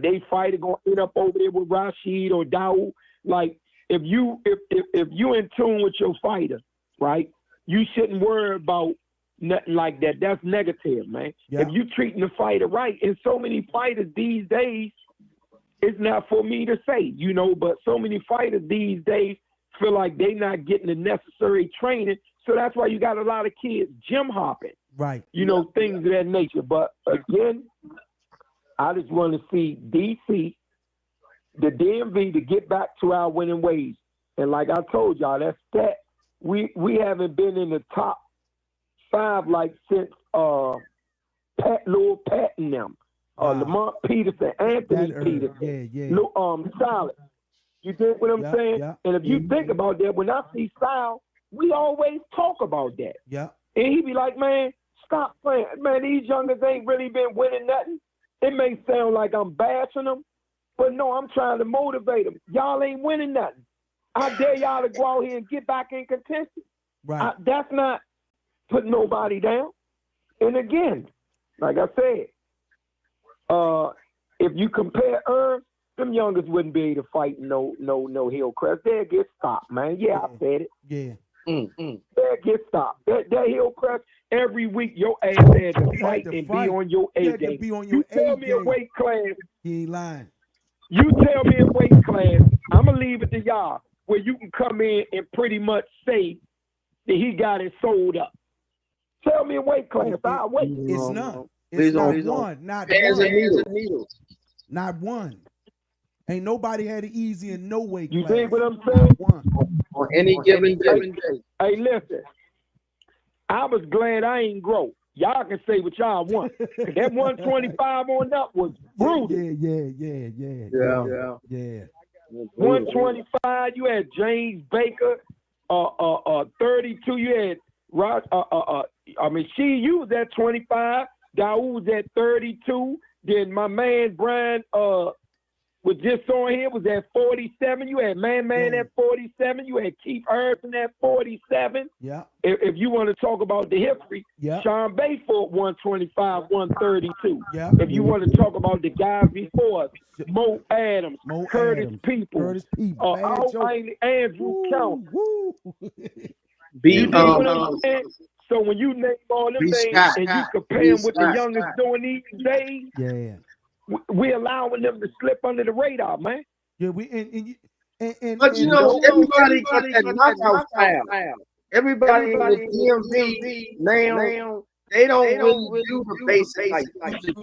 they fighter gonna end up over there with Rashid or Daoud. Like if you in tune with your fighter, right? You shouldn't worry about nothing like that. That's negative, man. Yeah. If you treating the fighter right, and so many fighters these days. It's not for me to say, but so many fighters these days feel like they not getting the necessary training. So that's why you got a lot of kids gym hopping. Right. Things of that nature. But again, I just want to see DC, the DMV, to get back to our winning ways. And like I told y'all, that we haven't been in the top 5 like since Lil Pat and them. Lamont Peterson, Anthony Peterson, Solid. You think what I'm saying? Yeah. And if you think about that, when I see Sal, we always talk about that. Yeah. And he be like, man, stop playing. Man, these youngers ain't really been winning nothing. It may sound like I'm bashing them, but no, I'm trying to motivate them. Y'all ain't winning nothing. I dare y'all to go out here and get back in contention. Right. That's not putting nobody down. And again, like I said, if you compare Irv, them youngers wouldn't be able to fight no Hillcrest. They'd get stopped, man. Yeah, I said it. Yeah. They'd get stopped. That Hillcrest, every week your ass had to fight and be on your A game. You tell me a weight class. He ain't lying. You tell me a weight class. I'm going to leave it to y'all where you can come in and pretty much say that he got it sold up. Tell me a weight class. I'll wait. It's none. It's not one. Not one. Not one. Ain't nobody had it easy in no way. You dig what I'm saying? On any given day. Hey, listen. I was glad I ain't grow. Y'all can say what y'all want. That 125 on up was brutal. Yeah. 125, you had James Baker, 32, you had you was at 25, Daoud was at 32, then my man Brian was just on here, was at 47. You had Man at 47. You had Keith Harrison at 47. Yeah. If you want to talk about the history, Sean Bayford 125, 132. Yeah. If you want to talk about the guys before us, Mo Adams, Curtis People, Andrew Count. So when you name all them names and you compare them with the youngest doing these days, we allowing them to slip under the radar, man. Yeah, but everybody got that knockout style. Everybody in the DMV now, they don't really do the basic like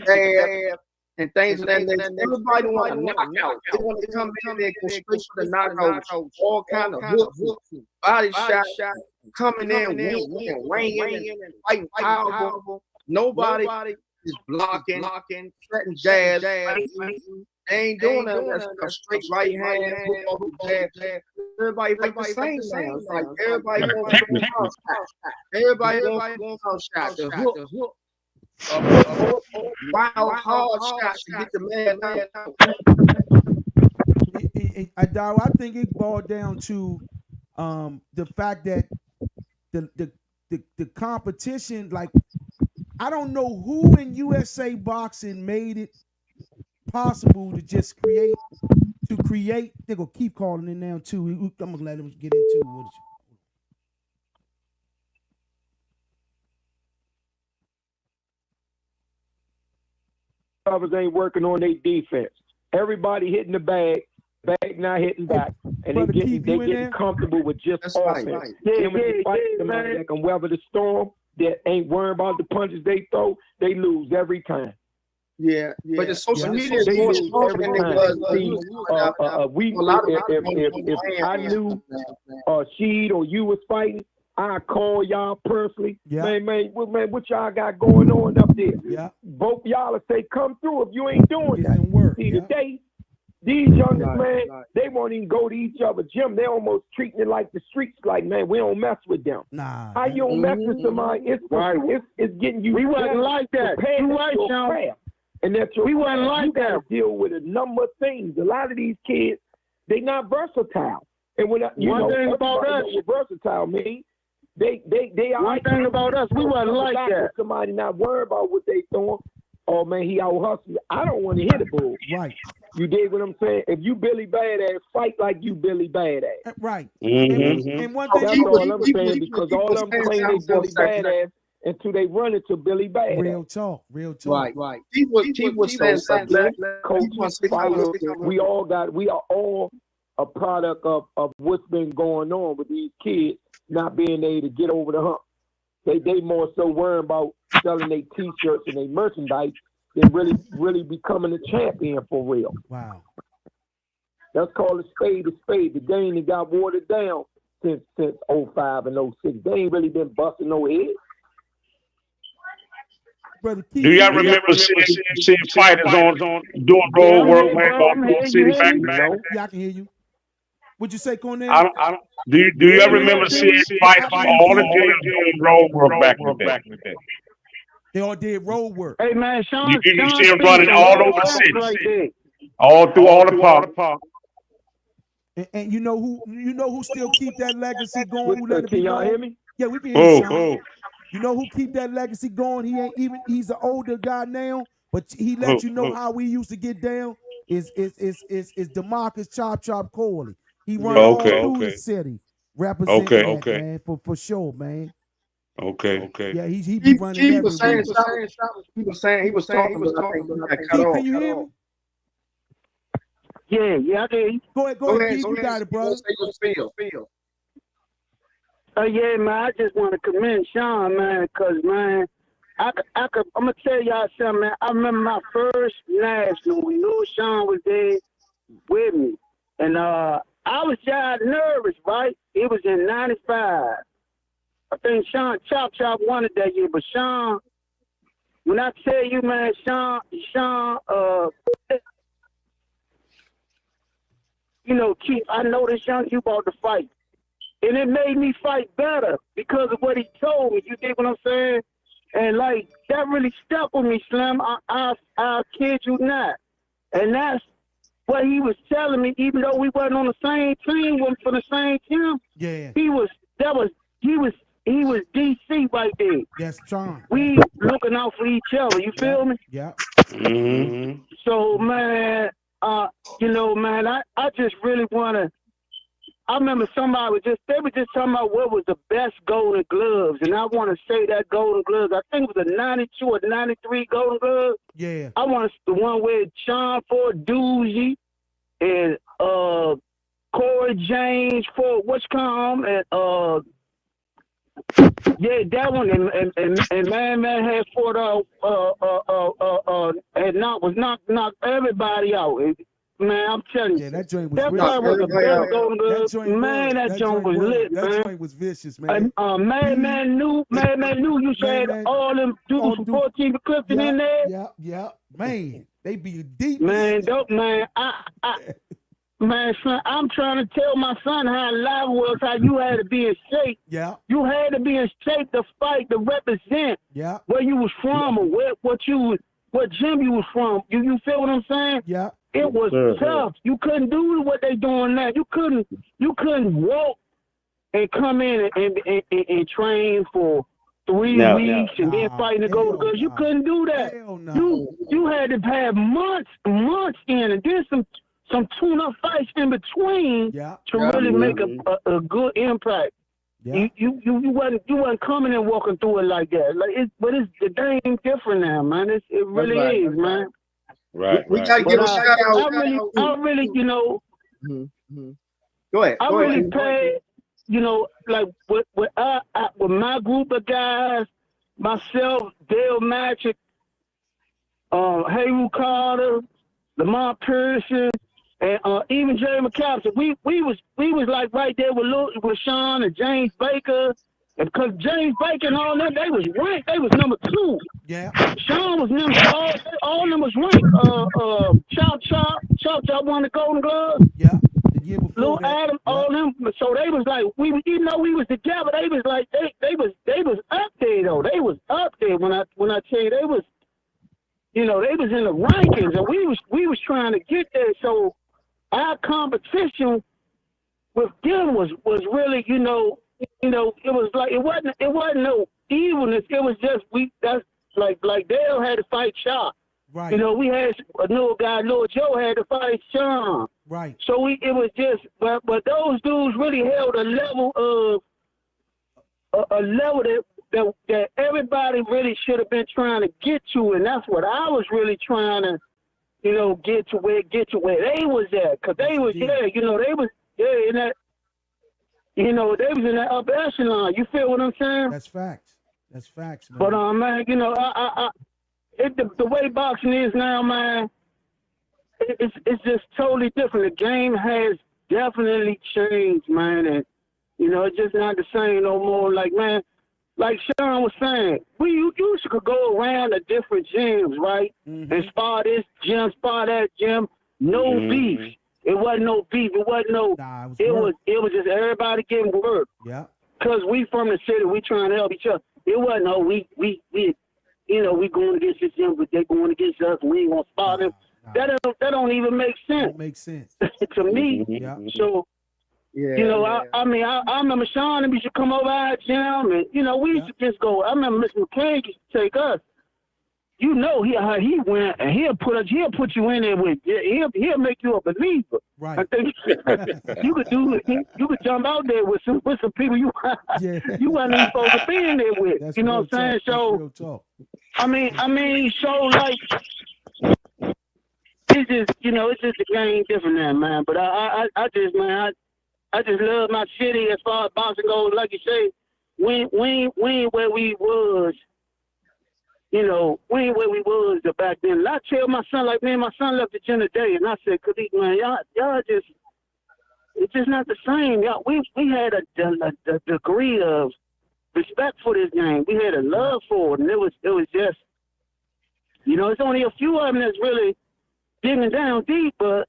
jab and things of that nature. Everybody want to knock out. They want to come in there and go straight to the knockout. All kind of hooks, body shot, coming in, weighing, and fighting powerful. Nobody is blocking, setting jabs. They ain't doing that. That's a straight right hand, jab. Everybody like the same now. It's like everybody wants to shot. The hook. Wild, hard shots to get the man out. I think it boiled down to the fact that the competition, like, I don't know who in USA boxing made it possible to just create. They're gonna keep calling it now too. I'm gonna let them get into it. Others ain't working on their defense. Everybody hitting the bag not hitting back, and they getting comfortable with just offense. Then when you fight somebody that can weather the storm, that ain't worrying about the punches they throw, they lose every time. Yeah, but the social media is They more lose strong every than it time. was. See, we A lot of if I knew Sheed or you was fighting, I call y'all personally. Yeah. Man, what y'all got going on up there? Yeah. Both y'all will say, come through if you ain't doing Get that. some work. See, Yeah. today, these youngest, man, they won't even go to each other's gym. They almost treating it like the streets, like, man, we don't mess with them. Nah. How you don't mess with somebody? It's getting you. We wasn't like that. You right, Sean. And that's we wasn't like that. You deal with a number of things. A lot of these kids, they not versatile. And when one thing about us, what versatile means, they are. One thing about us, we wasn't like that. Somebody not worried about what they doing. Oh man, he out hustling. I don't want to hit a bull. Right. You dig what I'm saying? If you Billy Badass, fight like you Billy Badass. Right. Mm-hmm. And one thing that's all I'm saying, because all I'm claiming they Billy Badass until they run into Billy Badass. Real talk. Real talk. Right. He was saying something. Coaches, fighters, we are all a product of what's been going on with these kids not being able to get over the hump. They more so worrying about selling their T-shirts and their merchandise than really becoming a champion for real. Wow. That's called a spade a spade. The game that got watered down since 05 and 06. They ain't really been busting no heads. Brother Do y'all remember seeing fighters on doing road work when going to city back then? Yeah, I can hear you. What'd you say, Cornell? I don't. Do y'all remember seeing fighters from all the gyms doing road work back in the day? They all did road work. Hey man, Sean, You see them running all over the city, all through all the parks. And you know who still keep that legacy going? Who let it Can be y'all going? hear me? Yeah, we can hear you, Sean. You know who keep that legacy going? He's an older guy now, but he let you know how we used to get down. Is DeMarcus Chop Corley. He run all through the city representing that, man, for sure, man. Okay. Yeah, he be running everywhere. He was talking, but I think got cut off. Can you hear me? Yeah, I can. Go ahead, Keith, you got it, brother. Yeah, man, I just want to commend Sean, man, because, man, I'm going to tell y'all something, man. I remember my first national when Sean was there with me. And I was just nervous, right? It was in 95. I think Sean Chop won it that year. But Sean, when I tell you, man, Sean, Keith, I know this young you about to fight. And it made me fight better because of what he told me. You dig what I'm saying? And, like, that really stuck with me, Slim. I kid you not. And that's what he was telling me, even though we wasn't on the same team for the same team. Yeah. He was DC right there. That's Sean. We looking out for each other. You feel me? Yeah. Mm-hmm. So, man, man, I just really want to. I remember they were just talking about what was the best Golden Gloves, and I want to say that Golden Gloves. I think it was a 92 or 93 Golden Gloves. Yeah. I want the one with Sean Ford Doozy and Corey James for what's called and that one and man had fought and knocked everybody out. Man, I'm telling you. Yeah, that joint was that was the best Golden Gloves. Man, that joint was lit, man. That joint was vicious, man. Man knew you said all them dudes from 14 to Clifton in there. Yeah. Man, they be deep. Man, man, son, I'm trying to tell my son how life was, how you had to be in shape. Yeah. You had to be in shape to fight, to represent where you was from or what gym you was from. You feel what I'm saying? Yeah. It was tough. You couldn't do what they doing now. You couldn't walk and come in and train for 3 weeks and then fight to go because you couldn't do that. You had to have months in and then some tune-up fights in between to really make a good impact. Yeah. You wasn't coming and walking through it like that. But the game different now, man. It really is, man. Right. We gotta give a shout out. I really, Go ahead. I really pay, like with my group of guys, myself, Dale Magic, Haywood Carter, Lamont Pearson, and even Jerry McCaffrey. We was like right there with Sean and James Baker, and because James Baker and all them, they was ranked. They was number 2. Yeah. Sean was number all of them was ranked. Chop won the Golden Glove. Yeah. The year before Lil that. Adam, all them. So they was like even though we was together, they was like they was up there though. They was up there when I tell you they was. You know, they was in the rankings, and we was trying to get there. So our competition with them was really, you know, it was like it wasn't no evilness. It was just that's like Dale had to fight Shaw. Right. You know, we had a new guy, Lil Joe had to fight Sean. Right. So it was just, but those dudes really held a level that everybody really should have been trying to get to, and that's what I was really trying to, you know, get to where they was at, cause they was in that, you know, they was in that upper echelon. You feel what I'm saying? That's facts. That's facts, man. But man, you know, the way boxing is now, man, it's just totally different. The game has definitely changed, man, and you know, it's just not the same no more. Like, man. Like Sean was saying, you could go around the different gyms, right? Mm-hmm. And spar this gym, spar that gym. No beef. It wasn't no beef. It wasn't no. Nah, it was just everybody getting work. Yeah. Cause we from the city, we trying to help each other. It wasn't we you know, we going against this gym, but they going against us. We ain't gonna spar them. That don't even make sense. Don't make sense to me. Yeah. So. Yeah, you know, yeah. I mean, I remember Sean and we used to come over our gym, and you know, we used to just go. I remember Mr. McCain used to take us. You know, he went and he'll put you in there with. He'll make you a believer. Right. I think you could jump out there with some people you you wasn't even supposed to be in there with. That's you know what I'm saying? So I mean, so like. It's just, you know, it's just the game different now, man. But I just love my city as far as boxing goes. Like you say, we ain't where we was, you know, we ain't where we was back then. And I tell my son, like, man, my son left the gym today, and I said, Khalid, man, y'all just, it's just not the same. Y'all, we had a degree of respect for this game. We had a love for it, and it was just, you know, it's only a few of them that's really digging down deep, but,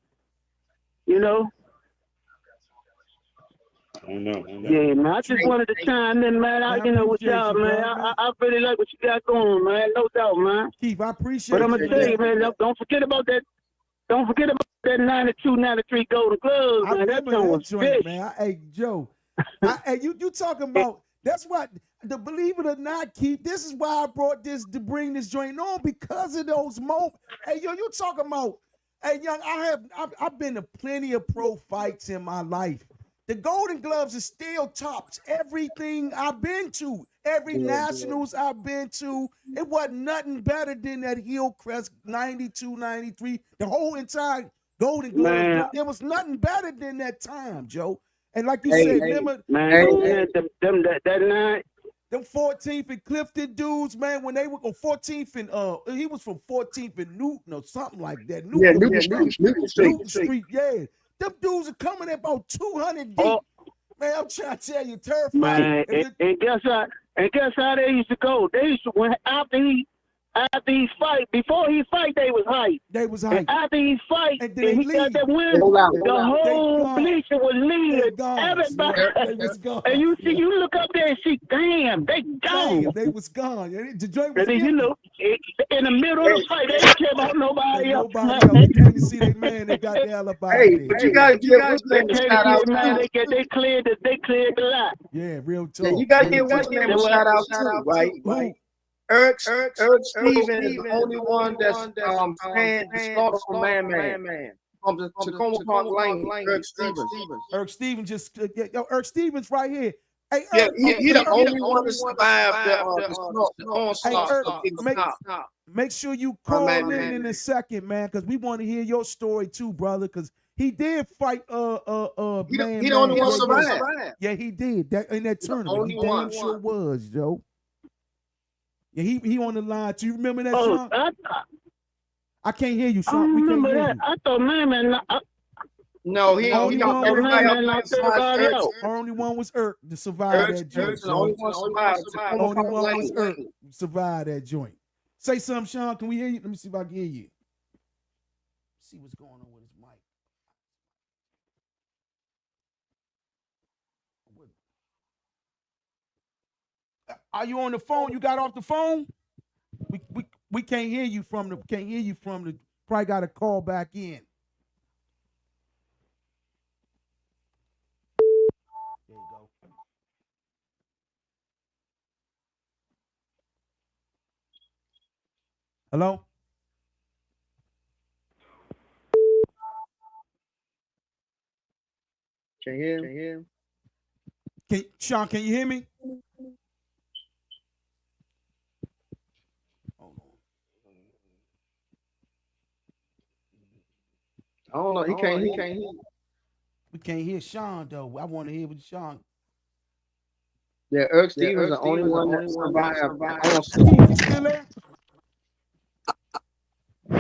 you know. I know. Yeah, man. I just wanted to chime in, man. With y'all, man. I really like what you got going, man. No doubt, man. Keith, I appreciate it. But I'm gonna tell you, man. Don't forget about that. Don't forget about that 92, 93 Golden Gloves, man. I remember that joint, man. Hey, Joe. Hey, you talking about? That's what. Believe it or not, Keith. This is why I brought this to bring this joint on, because of those moments. Hey, yo, you talking about? Hey, young, I've been to plenty of pro fights in my life. The Golden Gloves is still tops everything I've been to. Every nationals I've been to. It wasn't nothing better than that Hillcrest 92, 93. The whole entire Golden Gloves. There was nothing better than that time, Joe. And like you said, remember, them 14th and Clifton dudes, man, when they were on 14th and he was from 14th and Newton or something like that. Newton Street. Yeah. Them dudes are coming at about 200 deep. Man, I'm trying to tell you, terrifying. Man, and guess how they used to go? They used to, after he fight, before he fight, they was hype. And after he fight, and he got that win, the whole bleacher was leaving. Everybody. And you look up there and see, damn, they gone. Damn, they was gone. The joint was you know, in the middle of the fight, they didn't care about nobody else. They came to see their man. They got the hell up out of there. But you gotta give Whistler a shout out too. They cleared the lot. Yeah, real talk. Yeah, you gotta give Whistler a shout out too, right? Eric Stevens is the only one that's paying the start from Man. From the Tacoma Park Lane, Eric Stevens just Eric Stevens right here. Hey, he the only one to survive the onslaught. Make sure you call in a second, man, because we want to hear your story too, brother. Because he did fight he the only one survived. Yeah, he did that in that tournament. He damn sure was, Joe. Yeah, he on the line too. You remember that, Sean? I can't hear you, I Sean. don't We can't remember hear that. you. I thought man, No, he Only knocked one was everybody man out knocked besides everybody Ertz. out. Only one was Irk to survive that joint. Ertz, the only one survived. Only one was Irk to survive that joint. Say something, Sean. Can we hear you? Let me see if I can hear you. See what's going on with his mic. Are you on the phone? You got off the phone? We can't hear you from the probably got to call back in. There you go. Hello? Can you hear him? Sean, can you hear me? Hold on. I don't know. He can't hear. We can't hear Sean though. I want to hear what Sean. Yeah, Ertz Stevens the only one that survived. Keith, you still there?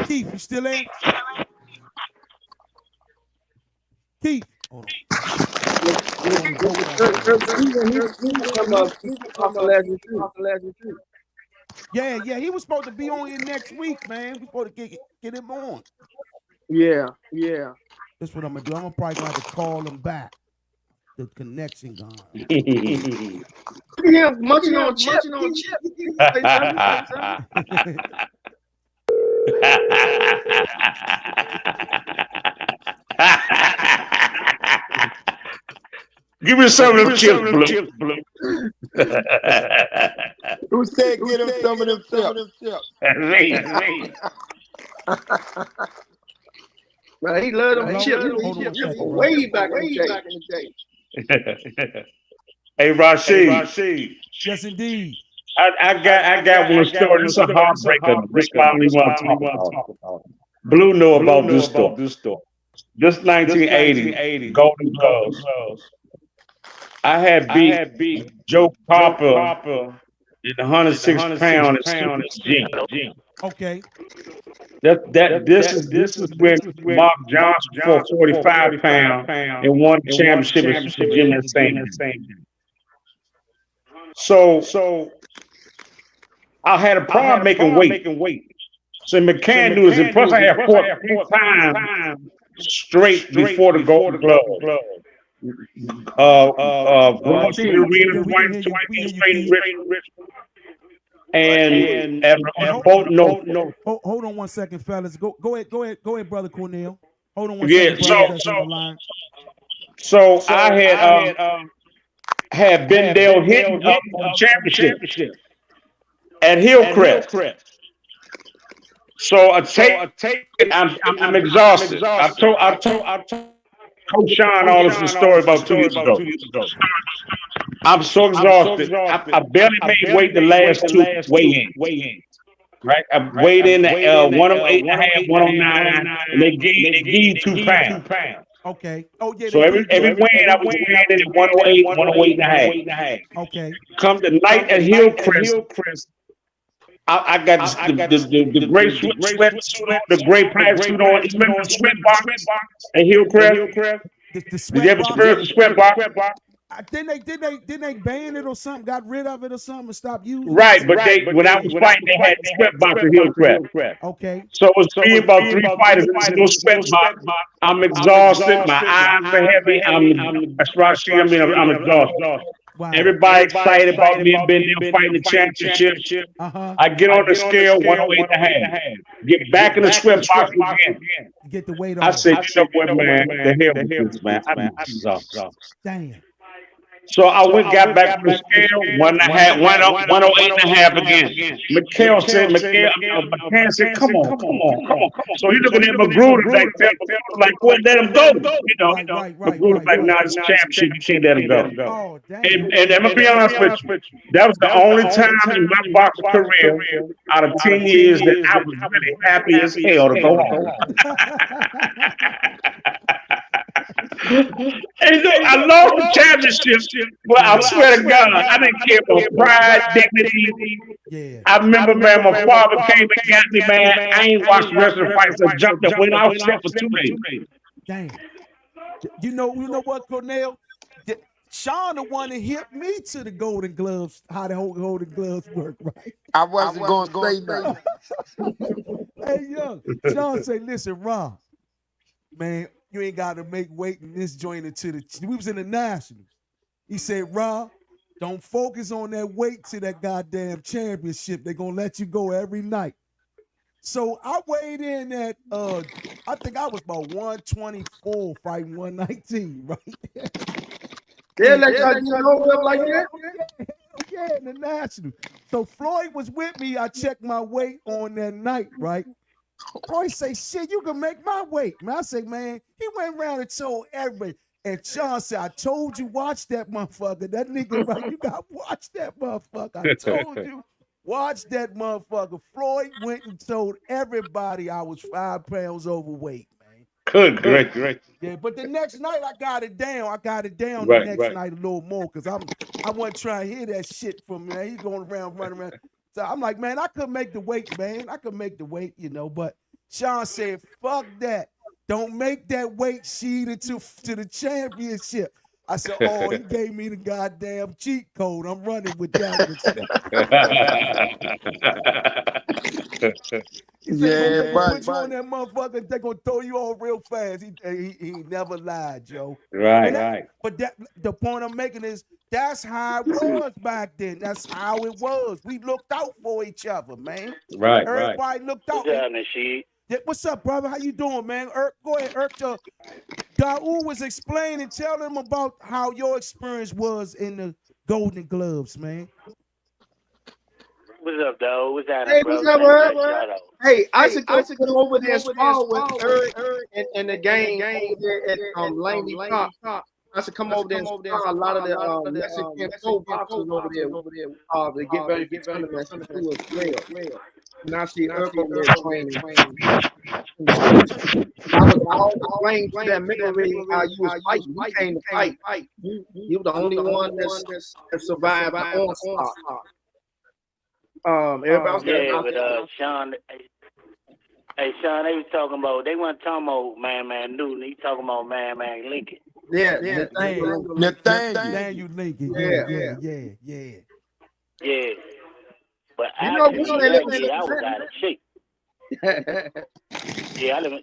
Keith, you still there? Keith. Hold on. Yeah, he was supposed to be on here next week, man. We supposed to get him on. Yeah. That's what I'm gonna do. I'm probably gonna have to call him back. The connection gone. Yeah, munching on chip. Give me some of them chips, Blue. Who said get him some of them chips? Man, he loved them chips. He way back in the day. Hey, Rashid. Yes, indeed. I got one story. This is a heartbreaker. This finally want to talk about. Blue know about this story. This 1980 Golden Gloves. I had beat Joe Copper in the 106 pound and gym. Okay. This is when Mark Johnson for 45 pound and won the championship in Super Gym that same year. So I had a problem making weight. So McCann knew his, and plus I had fought 3 times straight before the Golden Glove. And both no. Hold on 1 second, fellas. Go ahead, brother Cornell. Hold on 1 second. So I had been Dale hitting up on the championship at Hillcrest. So I take it. I'm exhausted. I told Coach Sean all this story about 2 years ago. I'm so exhausted. I barely made weight the last 2 weigh-ins. Right, I weighed in 108 and a half, 109, and they gave you 2 pounds. Okay. Oh yeah. So every weigh-in I was weighing in at 108, 108 and a half. Okay. Come the night at Hillcrest, I got the gray sweatsuit, the gray private suit on. You remember the sweat box at Hillcrest? The sweat box. You ever experienced the sweat box? Didn't they ban it or something? Got rid of it or something and stopped using it? Right, but when I was fighting, they had the sweat box at Hillcrest. Okay. So it was me about 3 fighters in this little sweat box. I'm exhausted. My eyes are heavy. That's right. I'm exhausted. Wow. Everybody excited about me and being there fighting the championship. I get on the scale 108 and a half. Get back in the sweat box again. Get the weight I off. said, you know what, man? The hell with this, man. I'm exhausted. Damn. So I got back to the scale, 108 and a half again. McCann said, come on. So he looking at Magruder back there, like, well, let him go. Magruder like, nah, this championship, you can't let him go. Oh, damn. And I'm going to be honest with you, that was the only time in my boxing career, out of 10 years, that I was really happy as hell to go home. And look, I lost the championship, but I swear to God, I didn't care about pride, dignity. Yeah. I remember, man, my father came and got me, man. I ain't watched wrestling fights. I jumped up when I was slept for 2 days. Damn. You know what, Cornell? Sean the one that hit me to the Golden Gloves, how the Golden Gloves work, right? I wasn't going to say nothing. Hey, young. Sean say, listen, Ron, man, you ain't got to make weight in this joint into the. We was in the Nationals. He said, Ron, don't focus on that weight to that goddamn championship. They're going to let you go every night. So I weighed in at, I think I was about 124 fighting 119, right? Yeah, like like that. Yeah, in the National. So Floyd was with me. I checked my weight on that night, right? Floyd say, shit, you can make my weight. Man, I say, man, he went around and told everybody. And Sean said, I told you, watch that motherfucker. That nigga, right? You got to watch that motherfucker. I told you, watch that motherfucker. Floyd went and told everybody I was 5 pounds overweight, man. Great. Yeah, but the next night I got it down. The next night a little more because I wasn't trying to hear that shit from man. He's going around, running around. So I'm like, man, I could make the weight, man. I could make the weight, But Sean said, fuck that. Don't make that weight sheet to the championship. I said, oh, he gave me the goddamn cheat code. I'm running with that. Yeah, put you on that motherfucker, they're gonna throw you off real fast. He never lied, Joe. Right. But the point I'm making is that's how it was back then. That's how it was. We looked out for each other, man. Right. Everybody looked out. Yeah, what's up, brother? How you doing, man? Go ahead, Daul was explaining, tell them about how your experience was in the Golden Gloves, man. What's up, Daul? What's that, Hey, bro? what's up, bro? Hey, I should go over there and spar with Eric and the gang over there at Langley Park. I should come over there and spar a lot of the Mexican pro boxers over there to get ready for tournaments and do as well. And I see Eric over there training. I was all explained to that memory how you was fighting. You came to fight. You were the only one that survived the onslaught. Everybody else but Sean, hey Sean, they was talking about, they weren't talking about Man Newton. He talking about Man Lincoln. Yeah, Nathaniel Lincoln. Yeah. But you know, actually, I was out of shape. I live in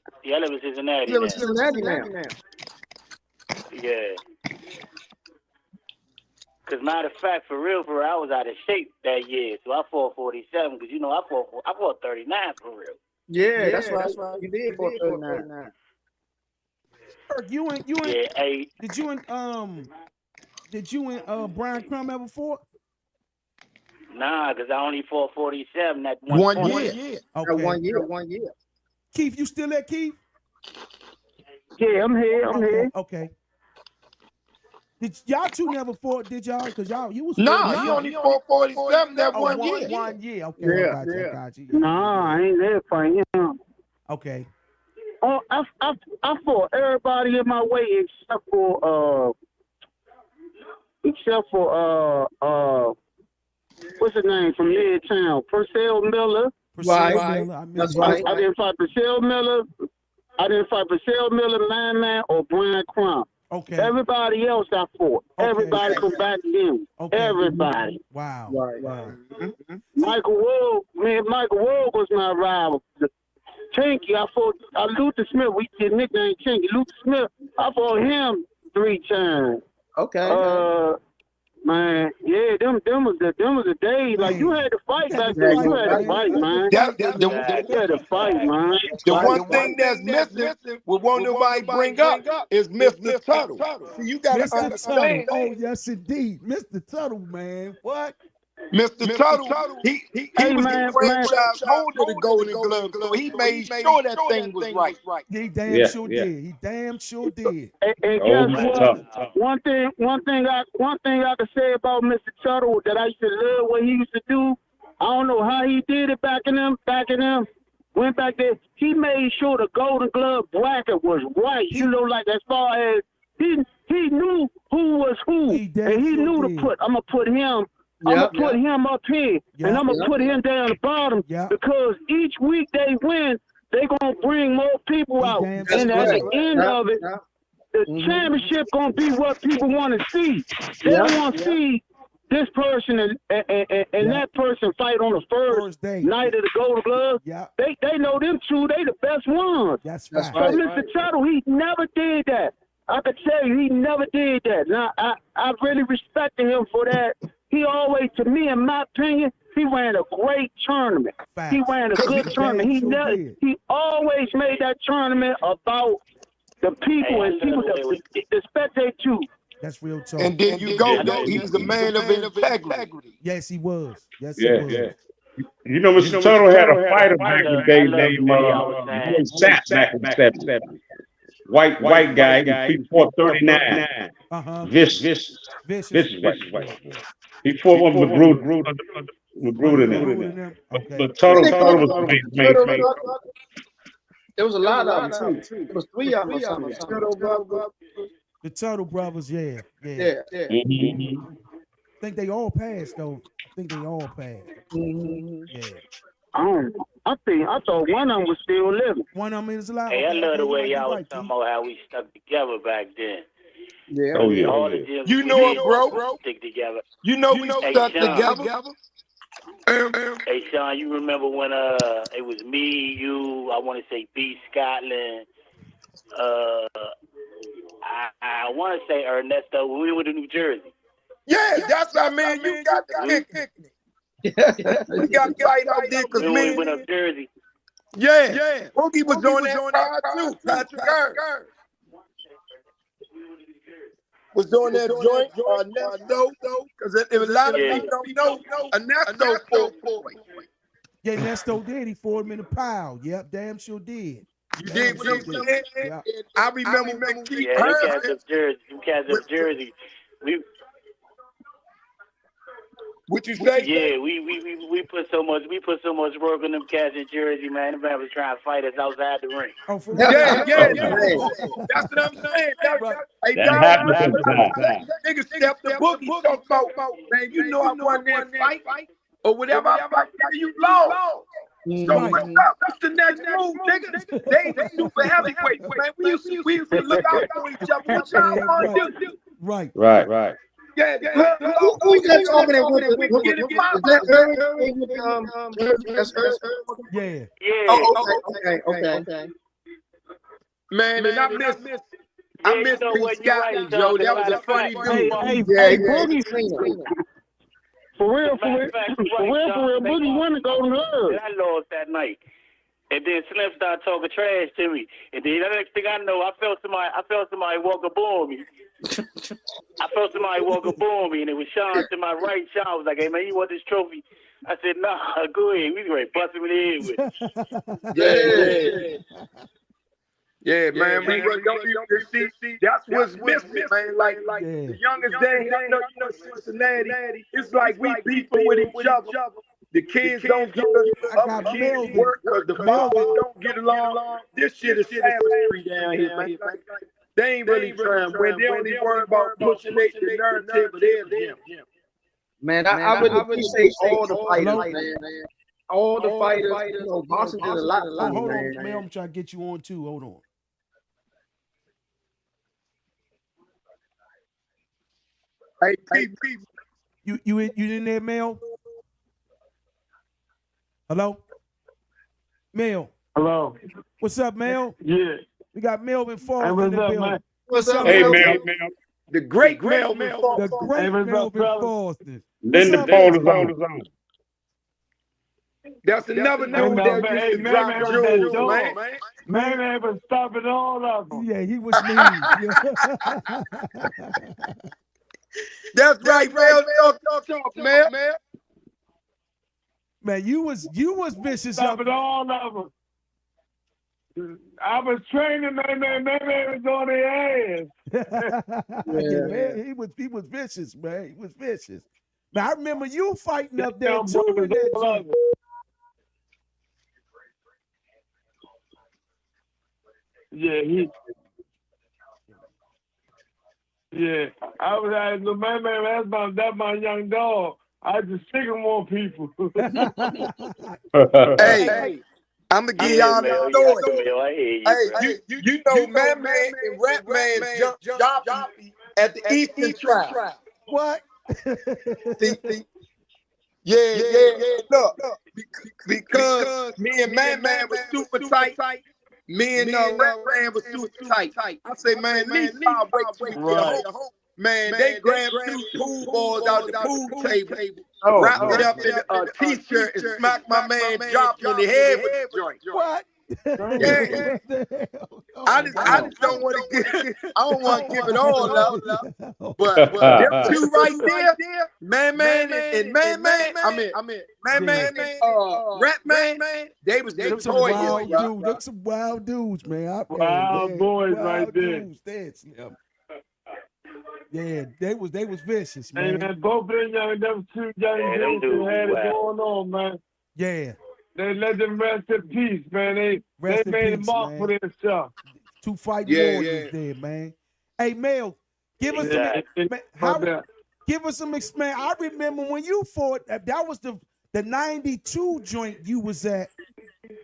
Cincinnati. You live in Cincinnati now. Yeah. Because matter of fact, for real, I was out of shape that year. So I fought 47 because, I fought 39 for real. Yeah, that's right. You did fought 39. You and hey. Did you and Brian Crumb ever fought? Nah, because I only fought 47 that one year. Okay. 1 year. Keith, you still there, Keith? Yeah, I'm here. Okay. Did y'all two never fought? Did y'all? Because you was. No, he only fought 47 that 1 year. 1 year. Okay. Yeah. I got you. Nah, I ain't there fighting him. Okay. Oh, I fought everybody in my way except for what's his name from Midtown? Purcell Miller. Right. That's right. I didn't fight Purcell Miller. Man, or Brian Crumb. Okay. Everybody else I fought. Okay. Everybody from back then. Okay. Everybody. Wow. Right. Mm-hmm. Michael Wood was my rival. Chinky, I Luther Smith. His nickname Chinky. Luther Smith. I fought him 3 times. Okay. Man, yeah, them was the days. Like you had to fight back then. You had to fight, man. You had to fight, man. The one thing that's missing, we won't nobody bring up, is Mr. Tuttle. See, you got to understand. Oh, yes, indeed. Mr. Tuttle, man. What? Mr. Tuttle, he was the franchise holder of the Golden Glove, so he made sure that thing was right. He damn sure did. He damn sure did. And guess what? One thing I can say about Mr. Tuttle that I used to love what he used to do. I don't know how he did it back in them. Went back there. He made sure the Golden Glove bracket was right. Like as far as he knew who was who, and he knew to put. I'm gonna put him. I'm gonna put him up here, and I'm gonna put him down the bottom because each week they win, they gonna bring more people out, and at the end of it, the championship gonna be what people want to see. They don't want to see this person and that person fight on the first night of the Golden Glove. They know them two. They the best ones. That's right. So Mr. Tuttle, he never did that. I could tell you, he never did that. Now I really respected him for that. He always, to me, in my opinion, he ran a great tournament. He ran a good tournament. He always made that tournament about the people and people that spectate too. That's real talk. And then you go, he was a man of integrity. Yes, he was. Yes, he was. Yeah. You know, Mr. Tuttle had a fighter back in the day named Sapp back in the 70s. White guy, he fought 39. Vicious. He fought one with Magruder in him. But Tuttle was the main. There was a lot of them too. There was 3 of them. The Tuttle brothers, yeah. Mm-hmm. I think they all passed though. Yeah. I thought one of them was still living. One of them is alive. Hey, I love the way y'all was talking about how we stuck together back then. Yeah. Oh yeah. All the gyms You know it, bro. Stick together. You know we stuck together. Hey Sean, you remember when it was me, you, I want to say B. Scotland, I want to say Ernesto. We were in New Jersey. Yeah, that's what I mean. You got the picnic. We got right out there because we went up Jersey. Yeah. Boogie was on that part too. Patrick Earl was on that joint. Ernesto, because if a lot of people don't know, Ernesto fought. Yeah, Nesto did. He fought him in the pile. Yep, damn sure did. You did what I'm saying? Yeah. I remember when Keith them cats of Jersey. What you say? Yeah, we put so much work on them cats in Jersey, man. The man was trying to fight us outside the ring. Oh, for yeah. That's what I'm saying. Hey, niggas step the boogie talk about, man, you know I won that fight or whatever I fight, you lost. So what's up? What's the next move, nigga? They ain't super heavyweight, man. We used to look out for each other. What y'all want to do? Right. Yeah. Who's that talking about? Yeah. Okay. Man, and I miss Pete Scott, Joe. That was a funny dude. Yeah, For real, Boogie won the Golden Glove. I lost that night. And then Slim started talking trash to me. And then the next thing I know, I felt somebody walk up on me. And it was Sean to my right. Sean was like, "Hey man, you want this trophy?" I said, "Nah, go ahead. We ready to bust him in the head with it." Yeah, man. We don't see. That's what's missing, man. Like the youngest day, you know, Cincinnati. It's like we beefing with each other. The kids don't get us. Kids work because the fathers don't get along. This shit is savagery down here, man. They ain't really trying. When they only worry about pushing the narrative of their gym. Man, I really appreciate all the fighters, man. All the fighters, you know, Boston did a lot. Hold on, man. I'm trying to get you on too. Hold on. Hey, Pete. You in there, Mel? Hello? Mel. Hello. What's up, Mel? Yeah. We got Melvin Foster in the building. Man? What's up, Hey, Mel? The great Melvin Foster. The great Melvin Foster. Then the folders on. That's another dude that used to drop jewels, man. Man, been stopping all of them. Yeah, he was mean. That's right, man. Talk, man. Man, you was vicious. Stopping all of them. I was training, man was on their ass. Man, he was vicious, man. He was vicious. Man, I remember you fighting up there too in that gym. Yeah, Yeah, I was like, man, that's my young dog. I just sick of more people. Hey, I'm gonna give Yeah, y'all Mel. a Yeah, story. Mel. I hear you, bro. Hey, you know, man and Rap Man jumped jockey at the Eastern Trial. What? See, yeah. Look, because me and Man was super tight. Me and Rap Man was super tight. I say, man, at least I'll wait till we get home. Man, they grabbed two pool balls out the pool table, wrapped it up in a t-shirt, and smacked my man Joplin in the head with the joint. What? Yeah. What the hell? I just don't want to give. I don't want to give it all up, but them two right there, man, and man. I mean, man, Rap Man. They was victorious, bro. Them some wild dudes, man. Wild boys right there. Dudes, there, Slim. Yeah, they was vicious, Hey, man. man, both of them two young them dudes dudes had it wild. going on, man. Yeah. They let them rest in peace, man. They Rest in made peace, a mark man. for themselves. Two fighting warriors there, man. Hey, Mel, give us give us some man. I remember when you fought. That was the 92 joint you was at,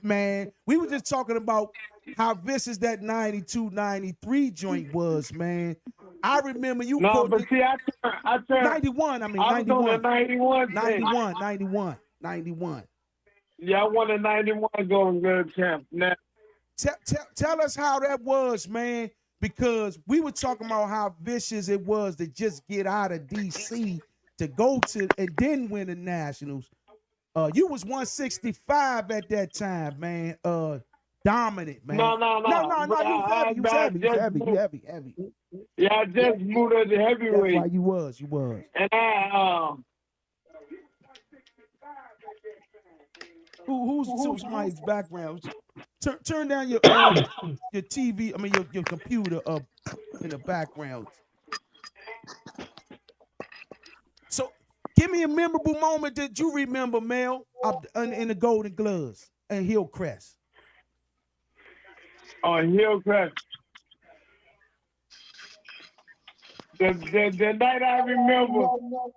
man. We were just talking about how vicious that 92, 93 joint was, man. I remember you. No, but see, I turned 91. I mean, I was 91. on the 91. 91. Yeah, I won the 91 Golden Glove champ. Now, tell us how that was, man, because we were talking about how vicious it was to just get out of D.C. to go to and then win the Nationals. You was 165 at that time, man. Dominant, man. No. You was heavy. Yeah, I just moved up to heavyweight. That's why you was. And Who's Mike's background? Turn down your TV. I mean your computer up in the background. So, give me a memorable moment that you remember, Mel, in the Golden Gloves and Hillcrest. Hillcrest. The night I remember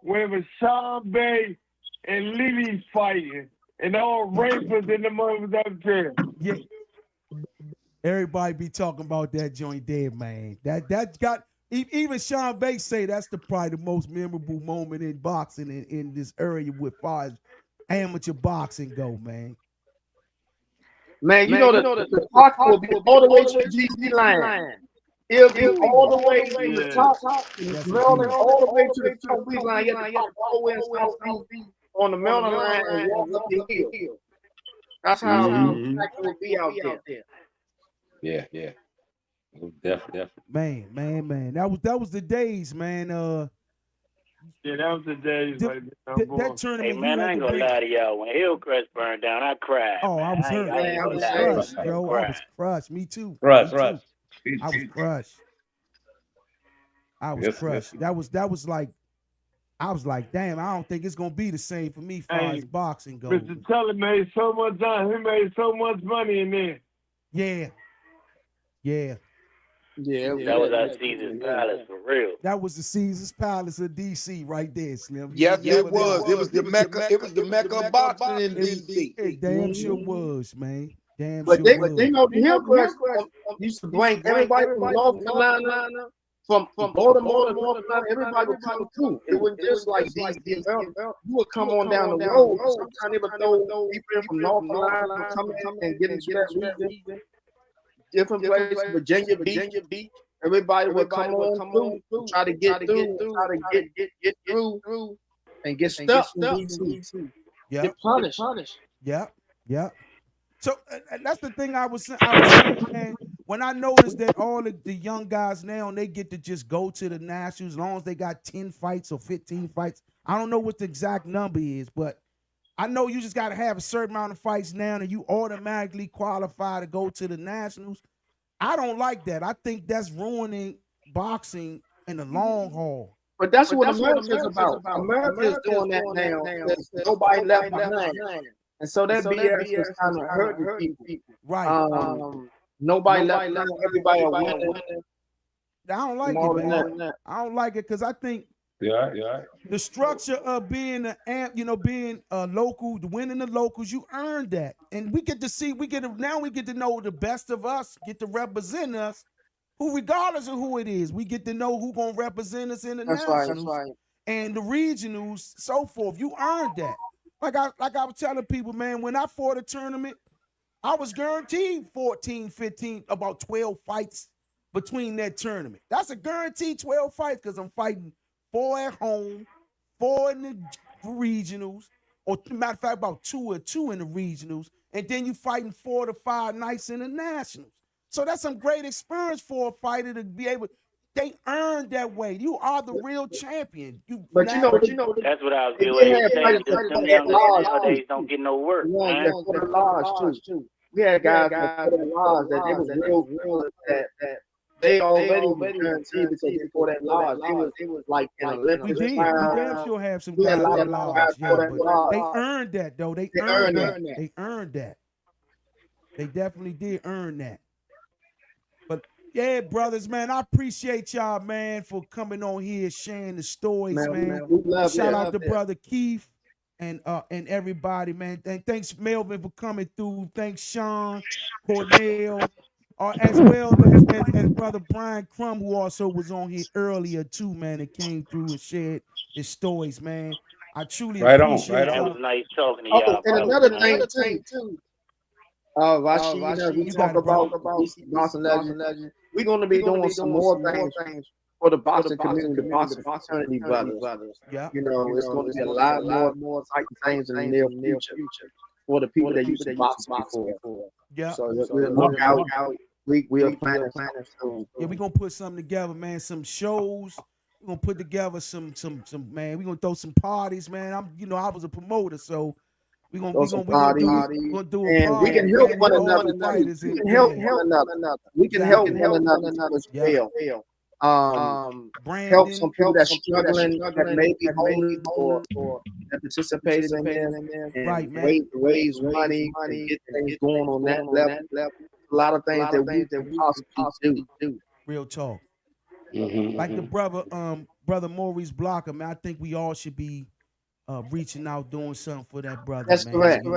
when it was Sean Bay and Lily fighting, and all rapers in the mother up there. Yeah. Everybody be talking about that joint there, man. That got even Sean Bay say that's probably the most memorable moment in boxing in this area with far as amateur boxing go, man. Man, you know the clock will be all the way to the GC line. It'll be all the way from the top, Maryland, all the way to the Southeast line. You have to walk all the way in Southeast on the Maryland line and walk up the hill. That's how it will be out there. Yeah. Definitely. Man. That was the days, man. Yeah, that was the days. That tournament. Hey, man, I ain't gonna lie to y'all. When Hillcrest burned down, I cried. Oh, I was hurt. I was crushed, bro. I was crushed. Me too. Right. I was crushed. I was crushed. That was like, I was like, damn, I don't think it's gonna be the same for me as far as boxing goes. Mr. Teller made so much time. He made so much money in there. Yeah. That was our Caesar's Palace for real. That was the Caesar's Palace of DC right there, Slim. Yes, it was. It was the Mecca. It was the Mecca of boxing in DC. It damn sure was, man. But they know the Hillcrest used to blank everybody from North Carolina, from Baltimore to North Carolina. Everybody would come through. It wasn't just like these. You would come on down the road. Sometimes they would throw people in from North Carolina to come in and get into that region. Different places, Virginia Beach. Everybody would come on through, try to get through, try to get through, and get stuck in DC. Get punished. Yeah. So that's the thing I was saying, man. When I noticed that all of the young guys now, they get to just go to the Nationals as long as they got 10 fights or 15 fights. I don't know what the exact number is, but I know you just got to have a certain amount of fights now and you automatically qualify to go to the Nationals. I don't like that. I think that's ruining boxing in the long haul. But that's what America's about. America's doing that now. There's nobody left behind. And so that BS is kind of hurting people. Right. Nobody left behind. Everybody are winning. I don't like More it, than man. that. I don't like it because I think Yeah. the structure of being being local, winning the locals, you earned that, and we get to know the best of us, get to represent us, who regardless of who it is, we get to know who gonna represent us in the That's right. nationals and the regionals, so forth. You earned that. Like I was telling people, man, when I fought a tournament, I was guaranteed 14, 15, about 12 fights between that tournament. That's a guaranteed 12 fights because I'm fighting 4 at home, 4 in the regionals, or matter of fact, about 2 or 2 in the regionals, and then you fighting 4 to 5 nights in the nationals. So that's some great experience for a fighter to be able. They earned that way. You are the real champion. But you know, That's what I was they getting did ready to have say. fighters Them that youngers large nowadays don't get no work, man. yeah, for the large too. We had guys that for the large that they was real that they already was guaranteed because before that large, they was like in Olympics. We damn sure have some We had guys a lot that of large, guys yeah, for that but large. they earned that though. They They earned that. earned that. They earned that. They definitely did earn that. But yeah, brothers, man, I appreciate y'all, man, for coming on here sharing the stories, man. We love Shout it. out to brother Keith and everybody, man. And thanks Melvin for coming through. Thanks Sean, Cornell, as well as brother Brian Crum, who also was on here earlier too, man, and came through and shared his stories, man. I truly appreciate That y'all. was nice talking to Oh, y'all, and brothers, another man. thing too. Rashid, we You talk got it, bro. about DC boxing legend. We're going to be doing some more things for the boxing community, the boxing fraternity brothers. Yeah. You know, it's going to be a lot more exciting things in the near future for the people that used to box before. Yeah. So we'll look out. We'll plan soon. Yeah, we're gonna put something together, man. Some shows. We're gonna put together some man. We're gonna throw some parties, man. I was a promoter, so we're gonna do a party. And we can help one another. We can help one another. We can help one another as well. Help some people that's struggling, that may be homeless or that participated in them, and right, man. raise money and get things going on that level. A lot of things that we possibly do. Real talk. Mm-hmm. Like the brother Maurice Blocker, man. I think we all should be reaching out, doing something for that brother. That's man. correct. You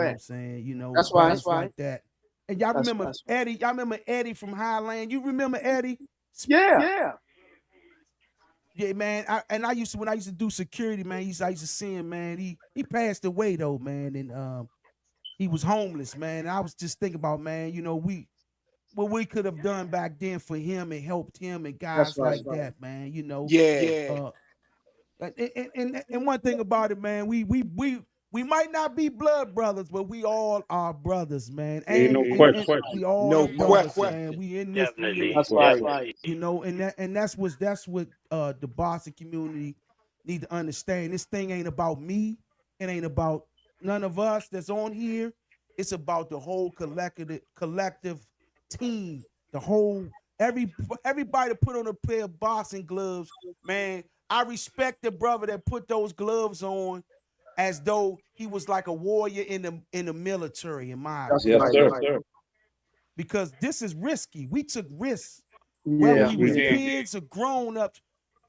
know what I'm saying? That's right. Like that. And y'all remember Eddie? Y'all remember Eddie from Highland? You remember Eddie? Yeah. Yeah, man. I used to when I used to do security, man. I used to see him, man. He passed away though, man, and he was homeless, man. And I was just thinking about, man, what we could have done back then for him and helped him and guys like that, man. Yeah. And one thing about it, man, we might not be blood brothers, but we all are brothers, man. Ain't no And question. we all No are brothers, question. man. We in this. Definitely. That's Definitely. right. And that's what the Boston community need to understand. This thing ain't about me. It ain't about none of us that's on here. It's about the whole collective team. The whole everybody to put on a pair of boxing gloves, man. I respect the brother that put those gloves on as though he was like a warrior in the military, in my opinion. Yes, sir. Because this is risky. We took risks. Yeah. Whether we was did. kids or grown ups,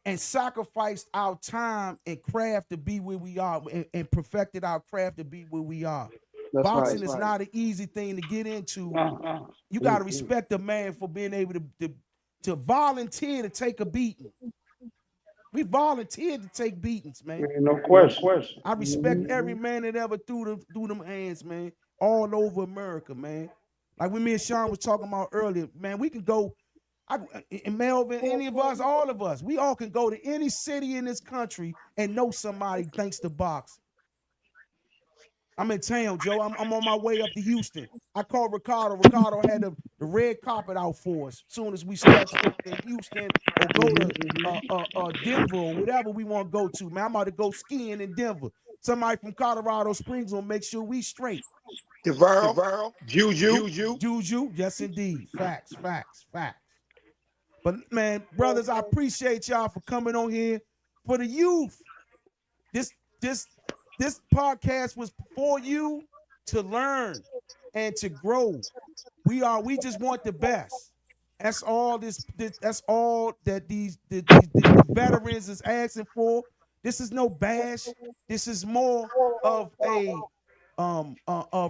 and sacrificed our time and craft to be where we are, and perfected our craft to be where we are. Boxing is not an easy thing to get into. You got to respect a man for being able to volunteer to take a beating. We volunteered to take beatings, man. Ain't no question. I respect every man that ever threw them hands, man, all over America, man. Like when me and Sean was talking about earlier, man, we can go, and Melvin, any of us, all of us, we all can go to any city in this country and know somebody thanks to boxing. I'm in town, Joe. I'm on my way up to Houston. I called Ricardo. Ricardo had the red carpet out for us. As soon as we start in Houston or go to Denver or whatever we want to go to, man, I'm about to go skiing in Denver. Somebody from Colorado Springs will make sure we straight. DeVarl, Juju. Yes, indeed. Facts. But man, brothers, I appreciate y'all for coming on here. For the youth, this podcast was for you to learn and to grow. We just want the best. That's all that's all that these veterans is asking for. This is no bash. This is more of a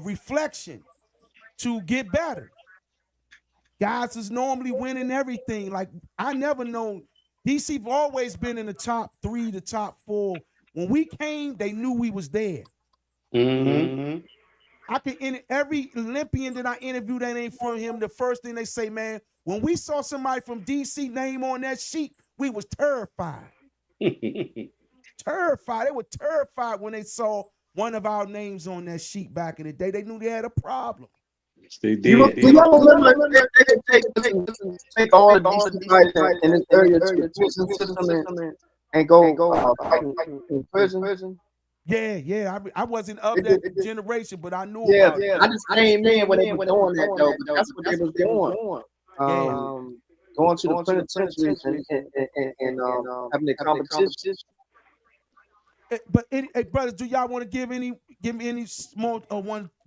reflection to get better. Guys is normally winning everything. Like I never known DC always been in the top 3, the top 4. When we came, they knew we was there. Mm-hmm. I can in every Olympian that I interviewed that ain't from him. The first thing they say, man, when we saw somebody from DC name on that sheet, we was terrified. Terrified. They were terrified when they saw one of our names on that sheet back in the day. They knew they had a problem. They You did. don't remember they take all the DC guys in this area to the prison system and go in prison. Yeah. I wasn't of that generation, but I knew Yeah, about it. I just came in when they were doing that though. But that's what they was doing. Going to the penitentiaries and having the competition. But hey, brothers, do y'all want to give me any more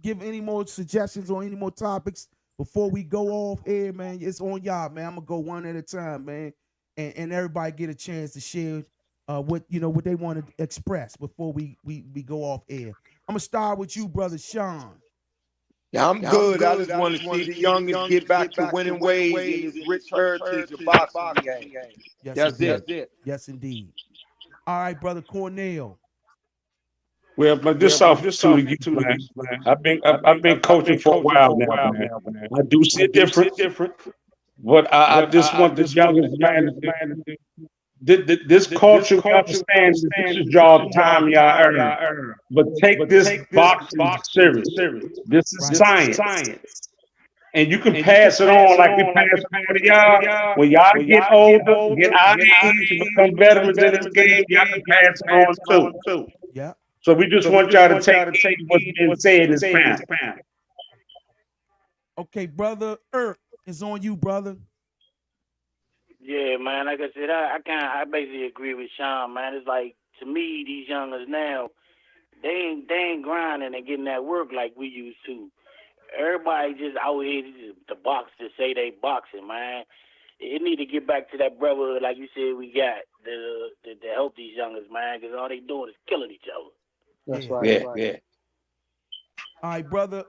give any more suggestions or any more topics before we go off air, man? It's on y'all, man. I'm gonna go one at a time, man, and everybody get a chance to share what they want to express before we go off air. I'm gonna start with you, brother Sean. Yeah, I'm good. I just want to see the youngest get back to winning ways in this rich heritage of boxing game. Yes, That's it. Yes, indeed. All right, brother Cornell. Well, but this off to the youth, man. I've been coaching for a while now, man. I do see it different, but I just want the youngest man this culture understand that this is y'all time, y'all earn. But take this boxing serious. This is science. And you can pass it on like we pass it on to y'all. When y'all get older, get out of age, and become veterans in this game, y'all can pass it on too. Yeah. So we just want y'all to take what's being said as found. Okay, brother Earth is on you, brother. Yeah, man. Like I said, I basically agree with Sean, man. It's like to me, these youngers now, they ain't grinding and getting that work like we used to. Everybody just out here to box to say they boxing, man. It need to get back to that brotherhood, like you said, we got to help these youngers, man, because all they doing is killing each other. That's right. Yeah. All right, brother.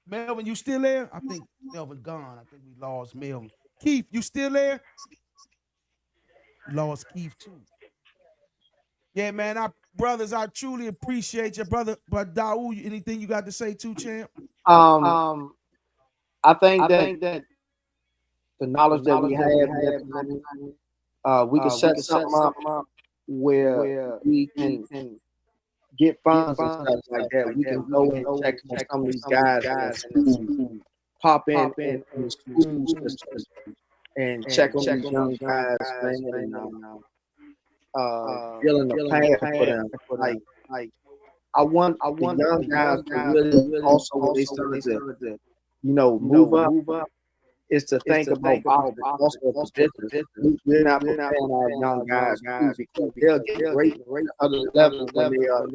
Melvin, you still there? I think Melvin gone. I think we lost Melvin. Keith, you still there? We lost Keith too. Yeah, man. Brothers, I truly appreciate you, brother. But Daoud, anything you got to say too, champ? I think that the knowledge that we have, we can set something up where we can get funds and stuff like that. We can go and check on some of these guys and pop in the school system and check on these young guys, man, and feeling the pain for them. Like I want the young guys to really also when they started to, move up. Is to think about boxing also as a business. We're not preparing our young guys because they'll get great other levels when they are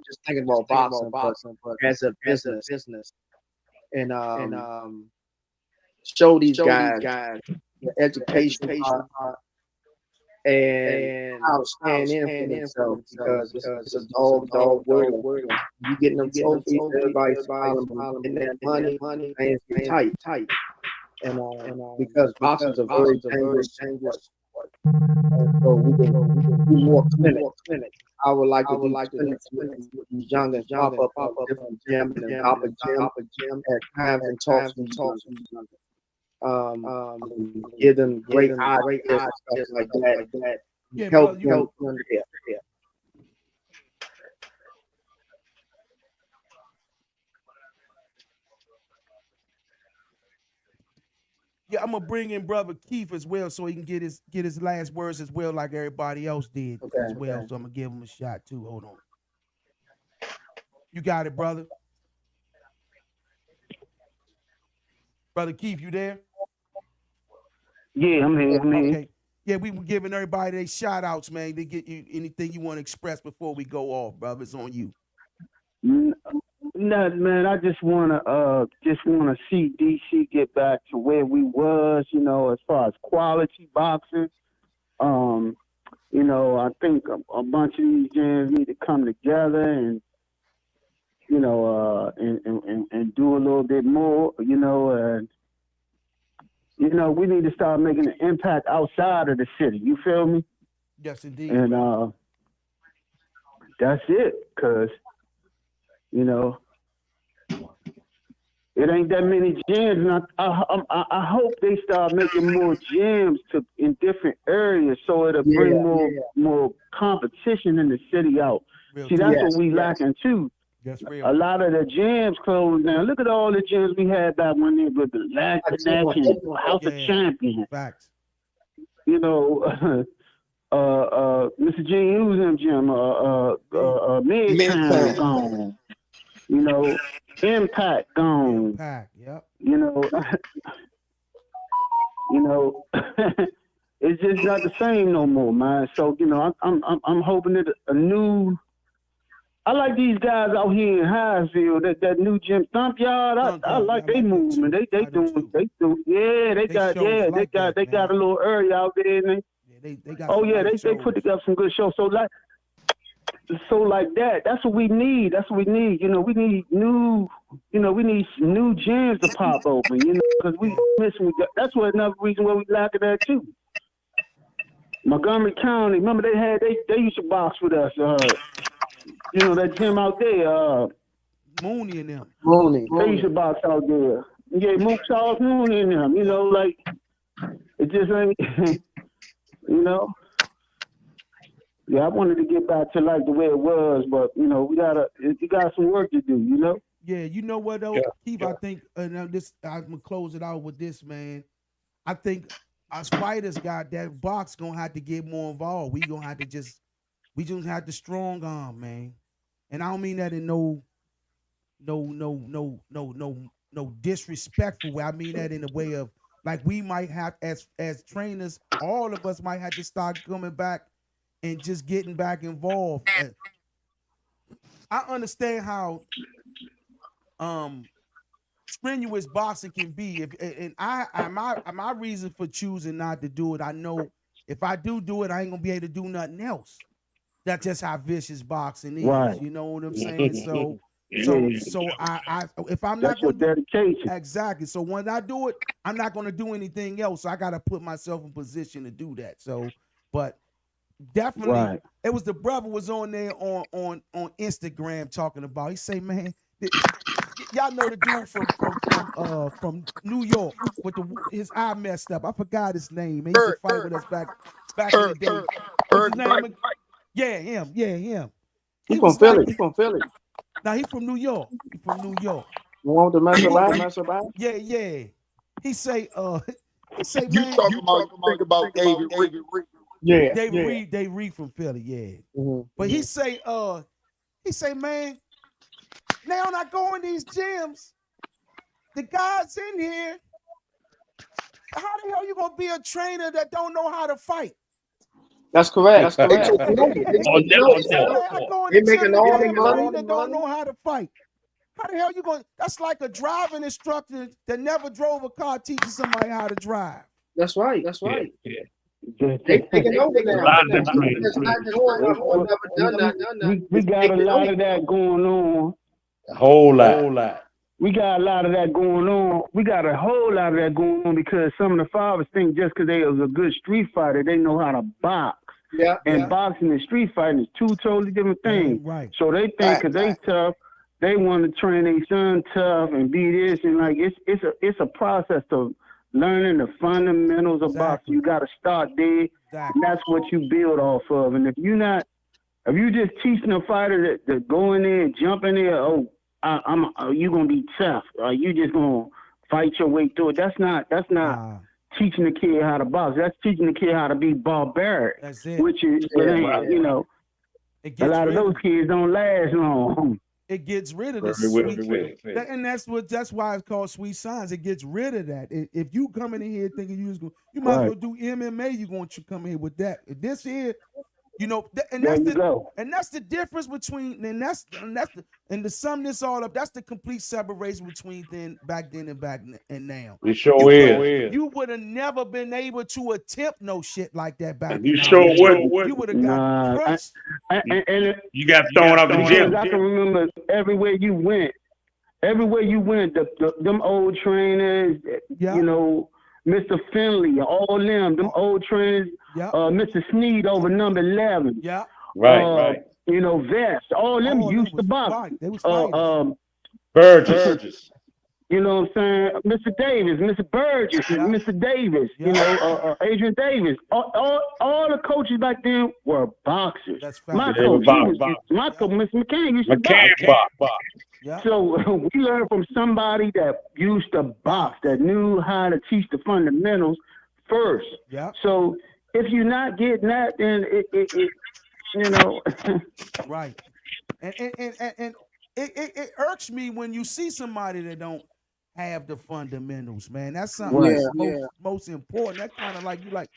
just thinking about boxing, but as a business. And show these guys the education part and how to stand in for themselves because it's a dog world. You getting them trophies, everybody's smiling, and that money, and it's tight. And because boxing's a very dangerous sport, so we can do more clinics. I would like to do clinics with these young and pop up different gyms and pop a gym at times and talk to them. Give them great ideas and stuff like that. Yeah, help bro, them. Yeah. Yeah, I'm gonna bring in brother Keith as well, so he can get his last words as well, like everybody else did as well. Okay. So I'm gonna give him a shot too. Hold on, you got it, brother. Brother Keith, you there? Yeah, I'm here. Okay. Yeah, we were giving everybody their shout outs, man. They get you anything you want to express before we go off, brother. It's on you. Nothing, man. I just wanna see DC get back to where we was, as far as quality boxing. I think a bunch of these gyms need to come together and and do a little bit more, and we need to start making an impact outside of the city. You feel me? Yes, indeed. And that's it, cause it ain't that many gyms, and I hope they start making more gyms in different areas, so it'll bring more competition in the city out. See, that's what we lacking too. That's real. A lot of the gyms closed down. Look at all the gyms we had back when they were the last and House of Champions. Facts. Mr. G. Hughes gym, Midtown gone. Impact gone. Impact, yep. It's just not the same no more, man. So I'm hoping that a new. I like these guys out here in Highfield, that new gym Thump Yard. I like they movement. They got a little area out there. And they got. They put together some good shows. So like that. That's what we need. That's what we need. We need new. We need new gyms to pop open. Because we missing. That's what another reason why we lack of that too. Montgomery County. Remember they used to box with us. That gym out there. Mooney and them. They used to box out there. Yeah, Charles Mooney and them. It just ain't. Yeah, I wanted to get back to like the way it was, but we got some work to do. Yeah, you know what though, Keith? I think, and I'm gonna close it out with this, man. I think us fighters got that box gonna have to get more involved. We just have the strong arm, man. And I don't mean that in no disrespectful way. I mean that in a way of like we might have as trainers, all of us might have to start coming back and just getting back involved. I understand how strenuous boxing can be. My reason for choosing not to do it, I know if I do it, I ain't gonna be able to do nothing else. That's just how vicious boxing is. Right. You know what I'm saying? So I if I'm not going to dedication. Exactly. So when I do it, I'm not going to do anything else. So I got to put myself in position to do that. So, but definitely, It was the brother was on there on Instagram talking about. He say, man, y'all know the dude from New York with his eye messed up. I forgot his name. He used to fight with us back in the day. What's his name? Yeah, him. He's from Philly. Now he's from New York. You want to mess about? Yeah. He say, man. You talking about David Reed. Yeah. David Reed from Philly, yeah. Mm-hmm. But he say, man, now when I go in these gyms, the guys in here, how the hell you gonna be a trainer that don't know how to fight? That's correct. They making all the money that don't know how to fight. How the hell you going? That's like a driving instructor that never drove a car teaching somebody how to drive. That's right. Yeah. They taking over now. We got a lot of that going on. A whole lot. We got a lot of that going on. We got a whole lot of that going on because some of the fathers think just because they was a good street fighter, they know how to box. Yeah. And boxing and street fighting is two totally different things. Right. So they think because they tough, they want to train their son tough and be this and like it's a process of learning the fundamentals of boxing. You got to start there. And that's what you build off of. And if you just teaching a fighter that go in there and jump in there, you gonna be tough. You just gonna fight your way through it. That's not teaching the kid how to box. That's teaching the kid how to be barbaric. That's it. Which is, a lot of those kids don't last long. It gets rid of the sweet, and that's why it's called sweet science. It gets rid of that. If you come in here thinking you might as well do MMA, you're going to come in here with that. This here, You know, and There that's you go. that's the difference between, and to sum this all up, that's the complete separation between back then and now. It sure is. You would have never been able to attempt no shit like that back You in sure the day. wouldn't. You would have got crushed. And You got thrown out the gym. I can remember everywhere you went, them old trainers, you know, Mr. Finley, all them old trainers, Mr. Sneed over number 11. Yeah. Right. You know, Vest, all them used to box. They was fighters. Burgess. You know what I'm saying? Mr. Davis, Mr. Burgess, Mr. Davis, you know, Adrian Davis. All the coaches back then were boxers. That's my fact. coach, Mr. McCann used to box. Yeah. So we learned from somebody that used to box, that knew how to teach the fundamentals first. Yeah. So if you're not getting that, then it you know. Right. And it irks me when you see somebody that don't have the fundamentals, man. That's something that's most important. That kind of like you like.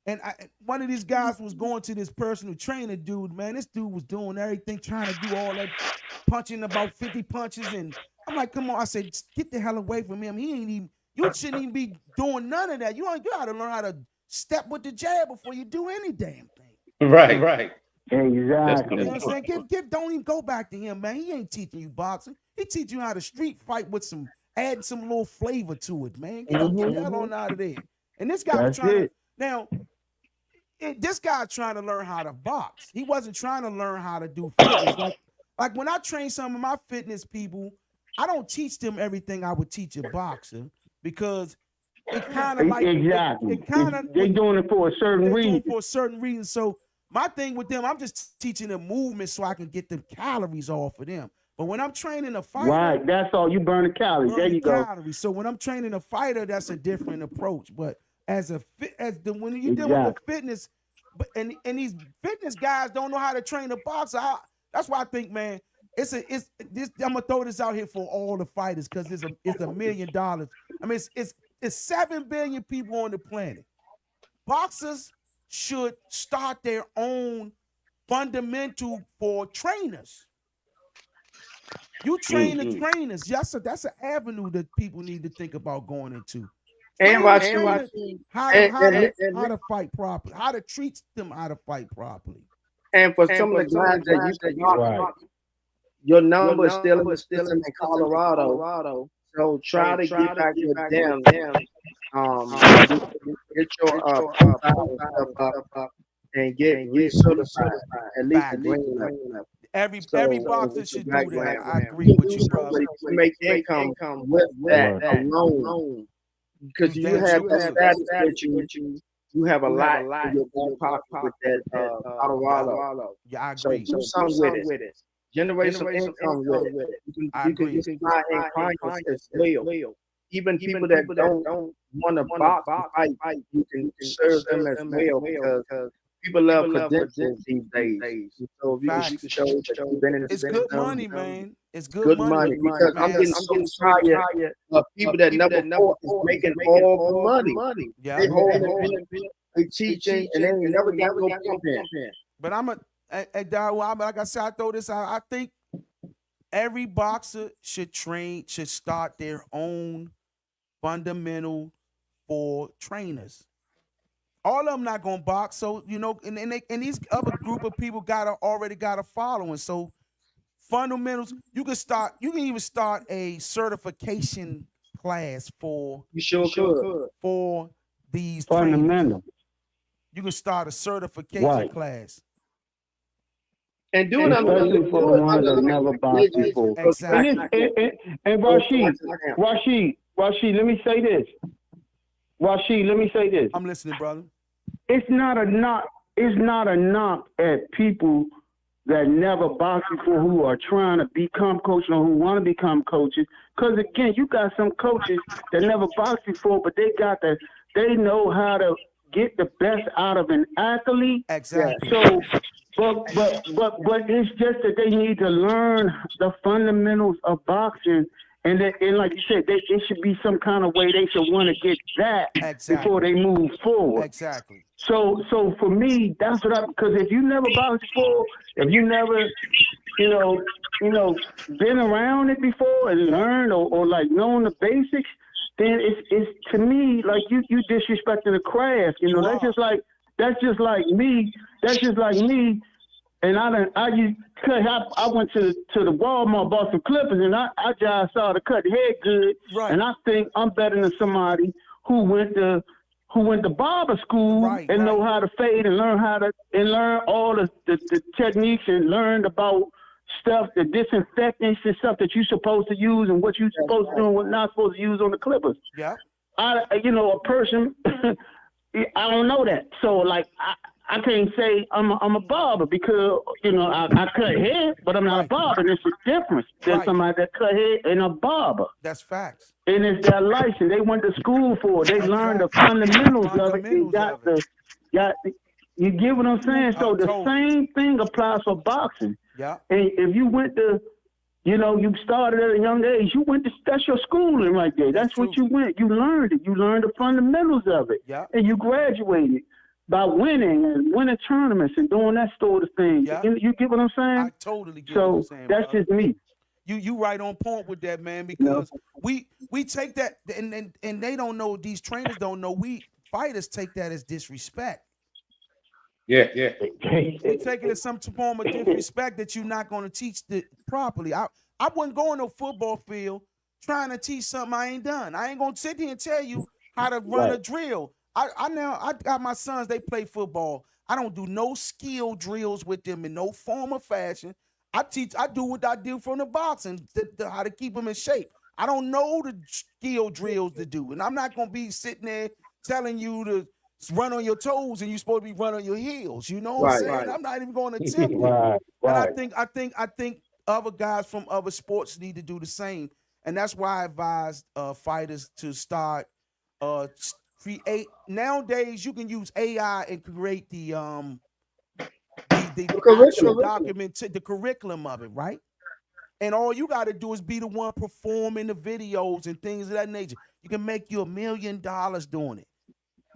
And one of these guys was going to this personal trainer dude, man. This dude was doing everything, trying to do all that, punching about 50 punches. And I'm like, come on. I said, get the hell away from him. He ain't even, you shouldn't even be doing none of that. You got to learn how to step with the jab before you do any damn thing. Right. Exactly. You know what I'm saying? Don't even go back to him, man. He ain't teaching you boxing. He teaching you how to street fight with adding some little flavor to it, man. Get the hell on out of there. And this guy was trying to, now, this guy trying to learn how to box. He wasn't trying to learn how to do fitness. Like when I train some of my fitness people, I don't teach them everything I would teach a boxer because it kind of like they're doing it for a certain reason. So my thing with them, I'm just teaching them movement so I can get them calories off of them. But when I'm training a fighter, right, that's all. You burn the calories. There you go. So when I'm training a fighter, that's a different approach. But when you're dealing with fitness, and these fitness guys don't know how to train a boxer. That's why I think, man, I'm gonna throw this out here for all the fighters because it's $1 million. I mean, it's 7 billion people on the planet. Boxers should start their own fundamental for trainers. You train the trainers. Yes, that's an avenue that people need to think about going into. And how to fight properly, how to treat them, how to fight properly. And for some of the guys that used to box, your number is still in the system in Colorado. So try to get back with them. Get your up and get recertified at least the green level. Every boxer should do that. I agree with you, brother. Make income with that alone. Because you have that status that you have a lot in your back pocket with that Colorado. Yeah, I agree. So do something with it. Generate some income with it. You can buy in clients as well. Even people that don't want to box fight, you can serve them as well because people love credentials these days. So if you can show that you've been in the it's good money, man. It's good money because I'm getting so tired of people that never fought is making all the money. Yeah, they teaching and then you never got no pump in. But like I said, I throw this out. I think every boxer should start their own fundamental for trainers. All of them not gonna box, so you know, and these other group of people already got a following. So fundamentals, you can even start a certification class for for these fundamentals. You can start a certification class. And do it especially for the ones that never boxed before. Exactly. And Rashid, let me say this. I'm listening, brother. It's not a knock at people that never boxed before who are trying to become coaches or who want to become coaches. Because again, you got some coaches that never boxed before, but they know how to get the best out of an athlete. Exactly. So, but it's just that they need to learn the fundamentals of boxing And like you said, it should be some kind of way they should want to get that before they move forward. Exactly. So for me, that's what because if you never boxed before, if you never, been around it before and learned or like known the basics, then it's to me like you disrespecting the craft. That's just like me. That's just like me. And I went to the Walmart, bought some clippers, and I just saw the cut head good. Right. And I think I'm better than somebody who went to barber school and know how to fade and learn all the techniques and learned about stuff, the disinfectants and stuff that you're supposed to use and what you're supposed to do and what not supposed to use on the clippers. Yeah. A person, I don't know that. So like I can't say I'm a barber because I cut hair, but I'm not a barber. There's a difference. There's somebody that cut hair and a barber. That's facts. And it's their license. They went to school for it. They learned the fundamentals of it. You get what I'm saying? So the same thing applies for boxing. Yeah. And if you went to, you started at a young age, that's your schooling right there. That's what you went. You learned it. You learned the fundamentals of it. Yeah. And you graduated by winning tournaments and doing that sort of thing. Yeah. You get what I'm saying? I totally get what you're saying. That's brother. just me. You right on point with that, man, because we take that and they don't know, these trainers don't know, we fighters take that as disrespect. Yeah. We take it as some form of disrespect that you're not going to teach it properly. I wouldn't go on a football field trying to teach something I ain't done. I ain't going to sit here and tell you how to run a drill. I got my sons, they play football. I don't do no skill drills with them in no form or fashion. I do what I do from the boxing, how to keep them in shape. I don't know the skill drills to do, and I'm not going to be sitting there telling you to run on your toes and you're supposed to be running on your heels. You know what I'm saying? I'm not even going to attempt it. And I think other guys from other sports need to do the same, and that's why I advise fighters to start create. Nowadays, you can use AI and create the actual document, the curriculum of it, right? And all you got to do is be the one performing the videos and things of that nature. You can make you $1 million doing it.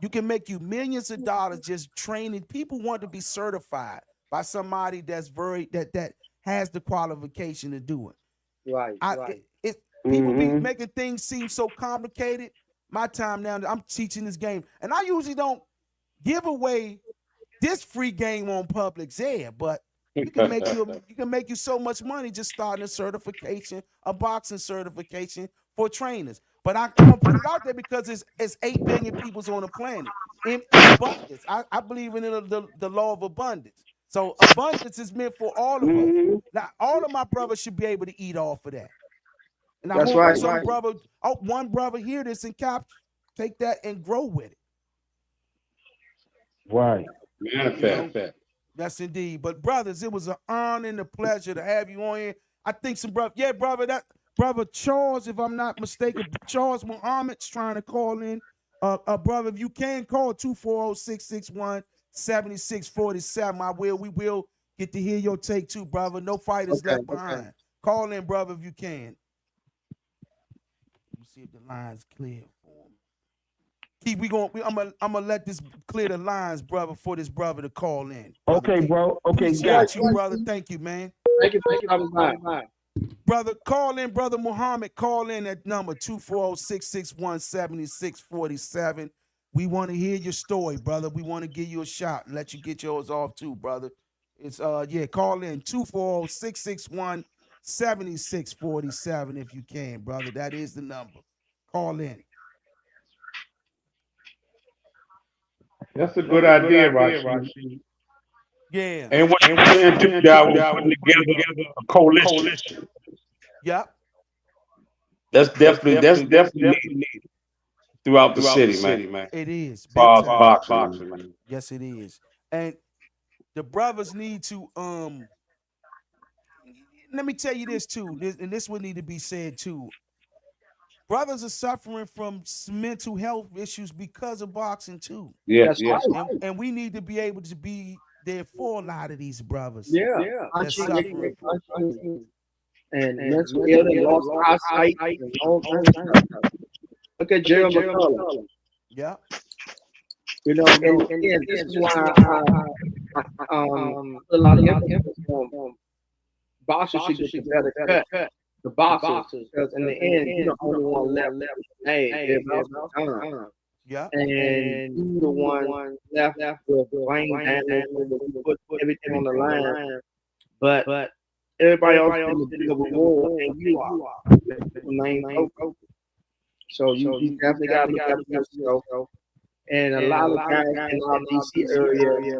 You can make you millions of dollars just training. People want to be certified by somebody that's that has the qualification to do it. Right. People be making things seem so complicated. My time now, I'm teaching this game, and I usually don't give away this free game on Public's air, but you can make you so much money just starting a boxing certification for trainers. But I'm gonna put it out there because it's 8 billion people on the planet in abundance. I believe in the law of abundance. So abundance is meant for all of us. Now all of my brothers should be able to eat off of that. And I hope one brother hear this and take that and grow with it. Right. Yes, indeed. But brothers, it was an honor and a pleasure to have you on here. I think some brother, brother Charles, if I'm not mistaken, Charles Muhammad's trying to call in. Brother, if you can call 240-661-7647, we will get to hear your take too, brother. No fighters left behind. Call in, brother, if you can. Let me see if the line's clear for him. Keith, I'm gonna let this clear the lines, brother, for this brother to call in. Brother, okay, bro. Okay, got you, brother. Thank you, man. Thank you. Brother, call in, brother Muhammad. Call in at number 240-661-7647. We want to hear your story, brother. We want to give you a shot and let you get yours off too, brother. It's call in 240-661-7647 if you can, brother. That is the number. Call in. That's a good idea, Rashid. Yeah. And what you're saying too, y'all was putting together a coalition. Yep. That's definitely needed throughout the city, man. It is. Boxing, man. Yes, it is. And the brothers need to let me tell you this too, and this would need to be said too. Brothers are suffering from mental health issues because of boxing too. Yes. And we need to be able to be there for a lot of these brothers. Yeah. That's suffering. and mental illness, lost eyesight, and all kinds of stuff. Look at Jerry McCullough. Yeah. You know, and again, this is why I put a lot of emphasis on boxers should get the better cut. The boxers, because in the end, you're the only one left. Hey, everybody's time. Yeah. And you the one left with brain damage, put everything on the line. But everybody else in the big of a war, and you are the main coach. So you definitely got to look out for yourself. And a lot of guys in our DC area,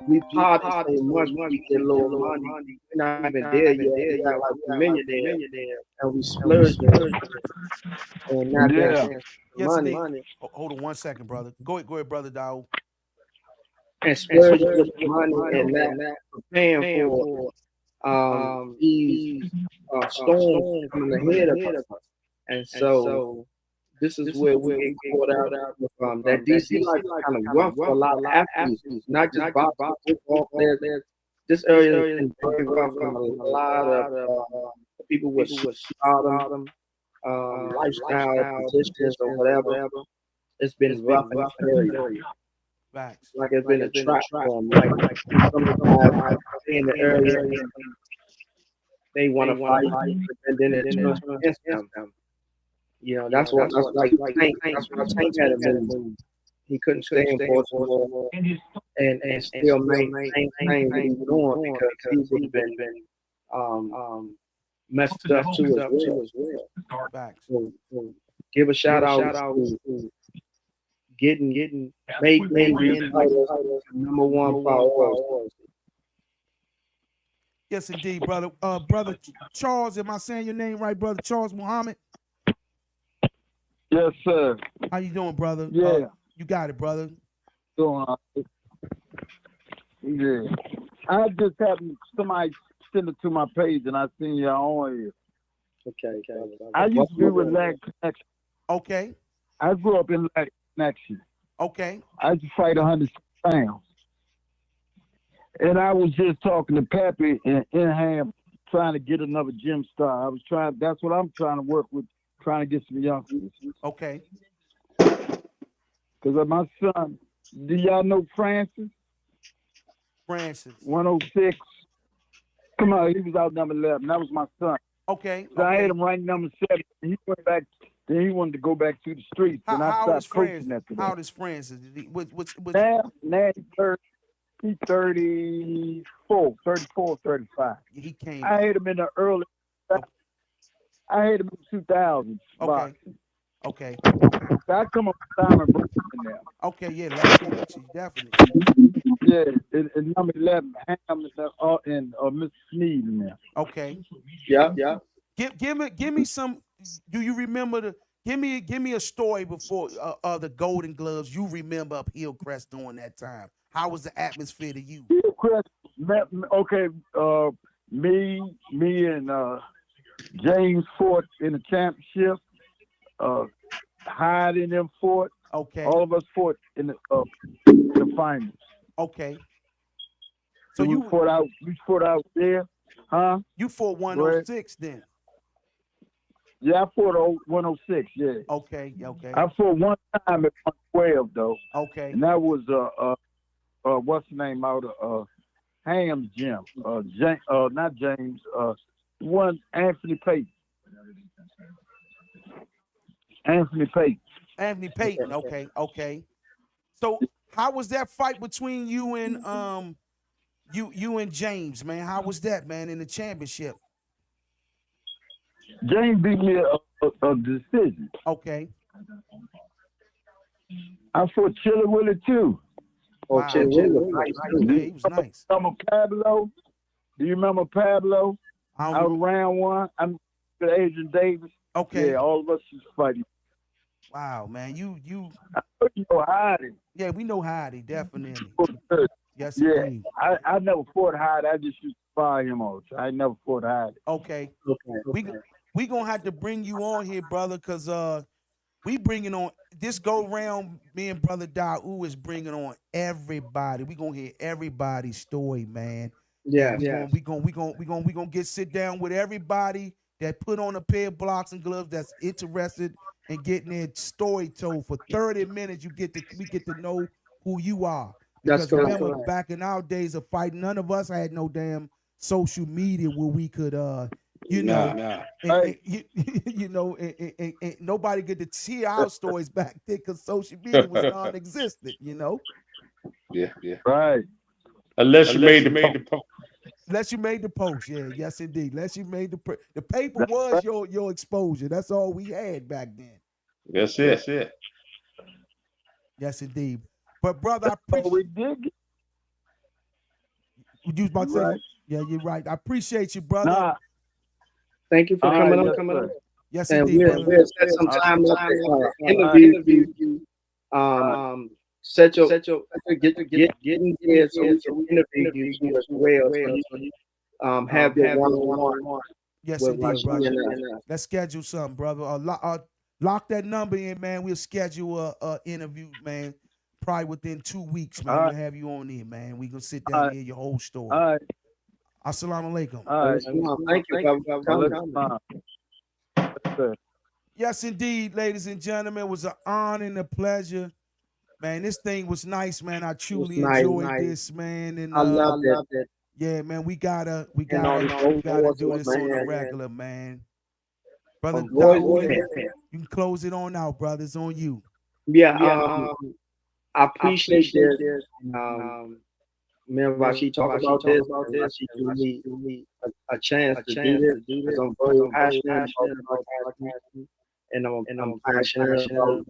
we party so much, we get a little money. We're not even there yet. We got like a millionaire, and we splurge and not money. Hold on 1 second, brother. Go ahead, brother Dow. And splurge with money and not preparing for these storms coming ahead of us. And so this is where we get caught out with that DC life is kind of rough for a lot of athletes, not just boxers, football players. This area has been very rough from a lot of people with stardom, lifestyle positions or whatever. It's been rough in this area. Facts. Like it's been a trap for them. Like some of the guys in the area, they want to fight, and then it turns against them. You know, that's what Tank had to move. He couldn't stay in Baltimore and still maintain what he was doing because he would have been messed up too as well. So, give a shout out to getting making titles number one priority. Yes, indeed, brother. Brother Charles, am I saying your name right, brother Charles Muhammad? Yes, sir. How you doing, brother? Yeah. You got it, brother. Doing yeah. I just had somebody send it to my page, and I seen y'all on here. Okay. I used to be with Lag Connection. Okay. I grew up in Lag Connection. Okay. I used to fight 100 pounds. And I was just talking to Pappy in Inham, trying to get another gym star. That's what I'm trying to work with, trying to get some youngsters. Okay. Because my son, do y'all know Francis? 106. Come on, he was out number 11. That was my son. Okay. So I had him right number 7. And he went back. Then he wanted to go back to the streets. And I started coaching after that. How old is Francis? Now he's 34, 35. He came. I had him in the early. I had him in 2000. Okay. So I come up with Simon Brooks now. Okay, yeah, definitely. Yeah, and number 11, Ham and Mr. Sneed in there. Okay. Yeah. Give me some. Do you remember give me a story before the Golden Gloves you remember up Hillcrest during that time? How was the atmosphere to you? Hillcrest, okay. Me and James fought in the championship. Hyde in them fought. Okay. All of us fought in the finals. Okay. So you fought out there, huh? You fought 106 then. Yeah, I fought 106. Yeah. Okay. I fought one time at 112 though. Okay. And that was what's the name out of Ham's gym? Not James. One Anthony Payton. Anthony Payton. Okay. So how was that fight between you and you and James, man? How was that, man, in the championship? James beat me a decision. Okay. I fought Chili Willie too. Wow. Chili Willie was nice too. Yeah, he was nice. Remember Pablo? Do you remember Pablo? Out of round 1. I'm with Adrian Davis. Okay. Yeah, all of us was fighting. Wow, man, you know Heidi. Yeah, we know Heidi, definitely. Yes, yeah. I never fought Heidi. I just used to fire him all the time. I never fought Heidi. Okay. We gonna have to bring you on here, brother, cause we bringing on this go round. Me and brother Daou is bringing on everybody. We gonna hear everybody's story, man. Yeah, We gonna get sit down with everybody that put on a pair of blocks and gloves that's interested in getting their story told for 30 minutes. We get to know who you are. That's Because correct. remember, back in our days of fighting, none of us had no damn social media where we could you know, and nobody get to see our stories back then because social media was non-existent, you know. Yeah. Right. Unless you made the post. Unless you made the post, yeah, yes indeed. Unless you made the paper was your exposure. That's all we had back then. That's it. Yes indeed. But brother, I appreciate. We did. You was about to say? Right. Yeah, you're right. I appreciate you, brother. Nah. Thank you for coming Yes, on. sir. Yes And indeed, we'll brother. set some time up to interview you. Set your get in there so we can interview you as well. So you have your one-on-one. Yes with indeed, Rashid brother. and Let's schedule something, brother. Lock that number in, man. We'll schedule a interview, man. Probably within 2 weeks, man. All We'll have you on there, man. We gonna sit down and hear your whole story. All right. Assalamu alaikum. All right. Thank you for coming. Yes, indeed, ladies and gentlemen. It was an honor and a pleasure. Man, this thing was nice, man. I truly enjoyed this, man. And I love it. yeah, man, we gotta do this on the regular, man. Brother, you can close it on out, brother. It's on you. Yeah, I appreciate this. Remember, she talked about this. She gave me a chance to do this. I'm very passionate about podcasting, and I'm passionate about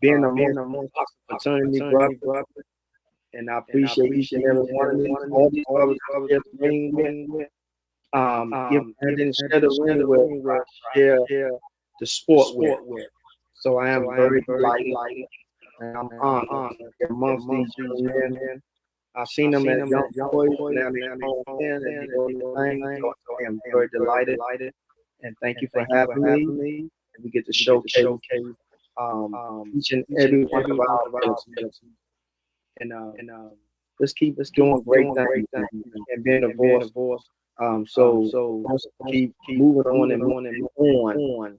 being a fraternity brother. And I appreciate each and every one of these. All these brothers just ring with. And instead of ring with, share the sport with. So I am very delighted. And I'm honored amongst these men. I've seen them at young boys, now they're home and they go to the thing. So I am very delighted. And thank you for having me. And we get to showcase each and every one of our brothers. And let's keep doing great things and being a voice. So keep moving on and on.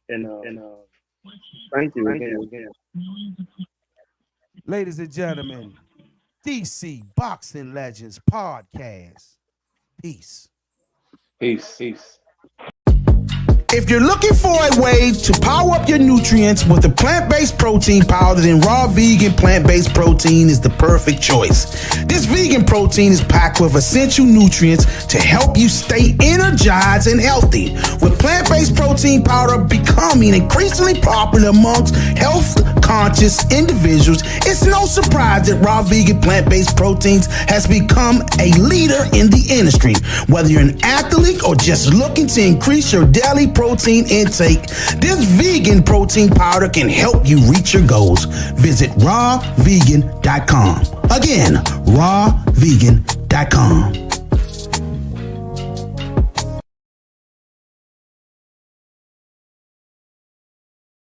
And thank you again. Ladies and gentlemen, DC Boxing Legends Podcast. Peace. If you're looking for a way to power up your nutrients with a plant-based protein powder, then raw vegan plant-based protein is the perfect choice. This vegan protein is packed with essential nutrients to help you stay energized and healthy. With plant-based protein powder becoming increasingly popular amongst health-conscious individuals, it's no surprise that raw vegan plant-based proteins has become a leader in the industry. Whether you're an athlete or just looking to increase your daily protein intake, this vegan protein powder can help you reach your goals. Visit rawvegan.com. Again, rawvegan.com.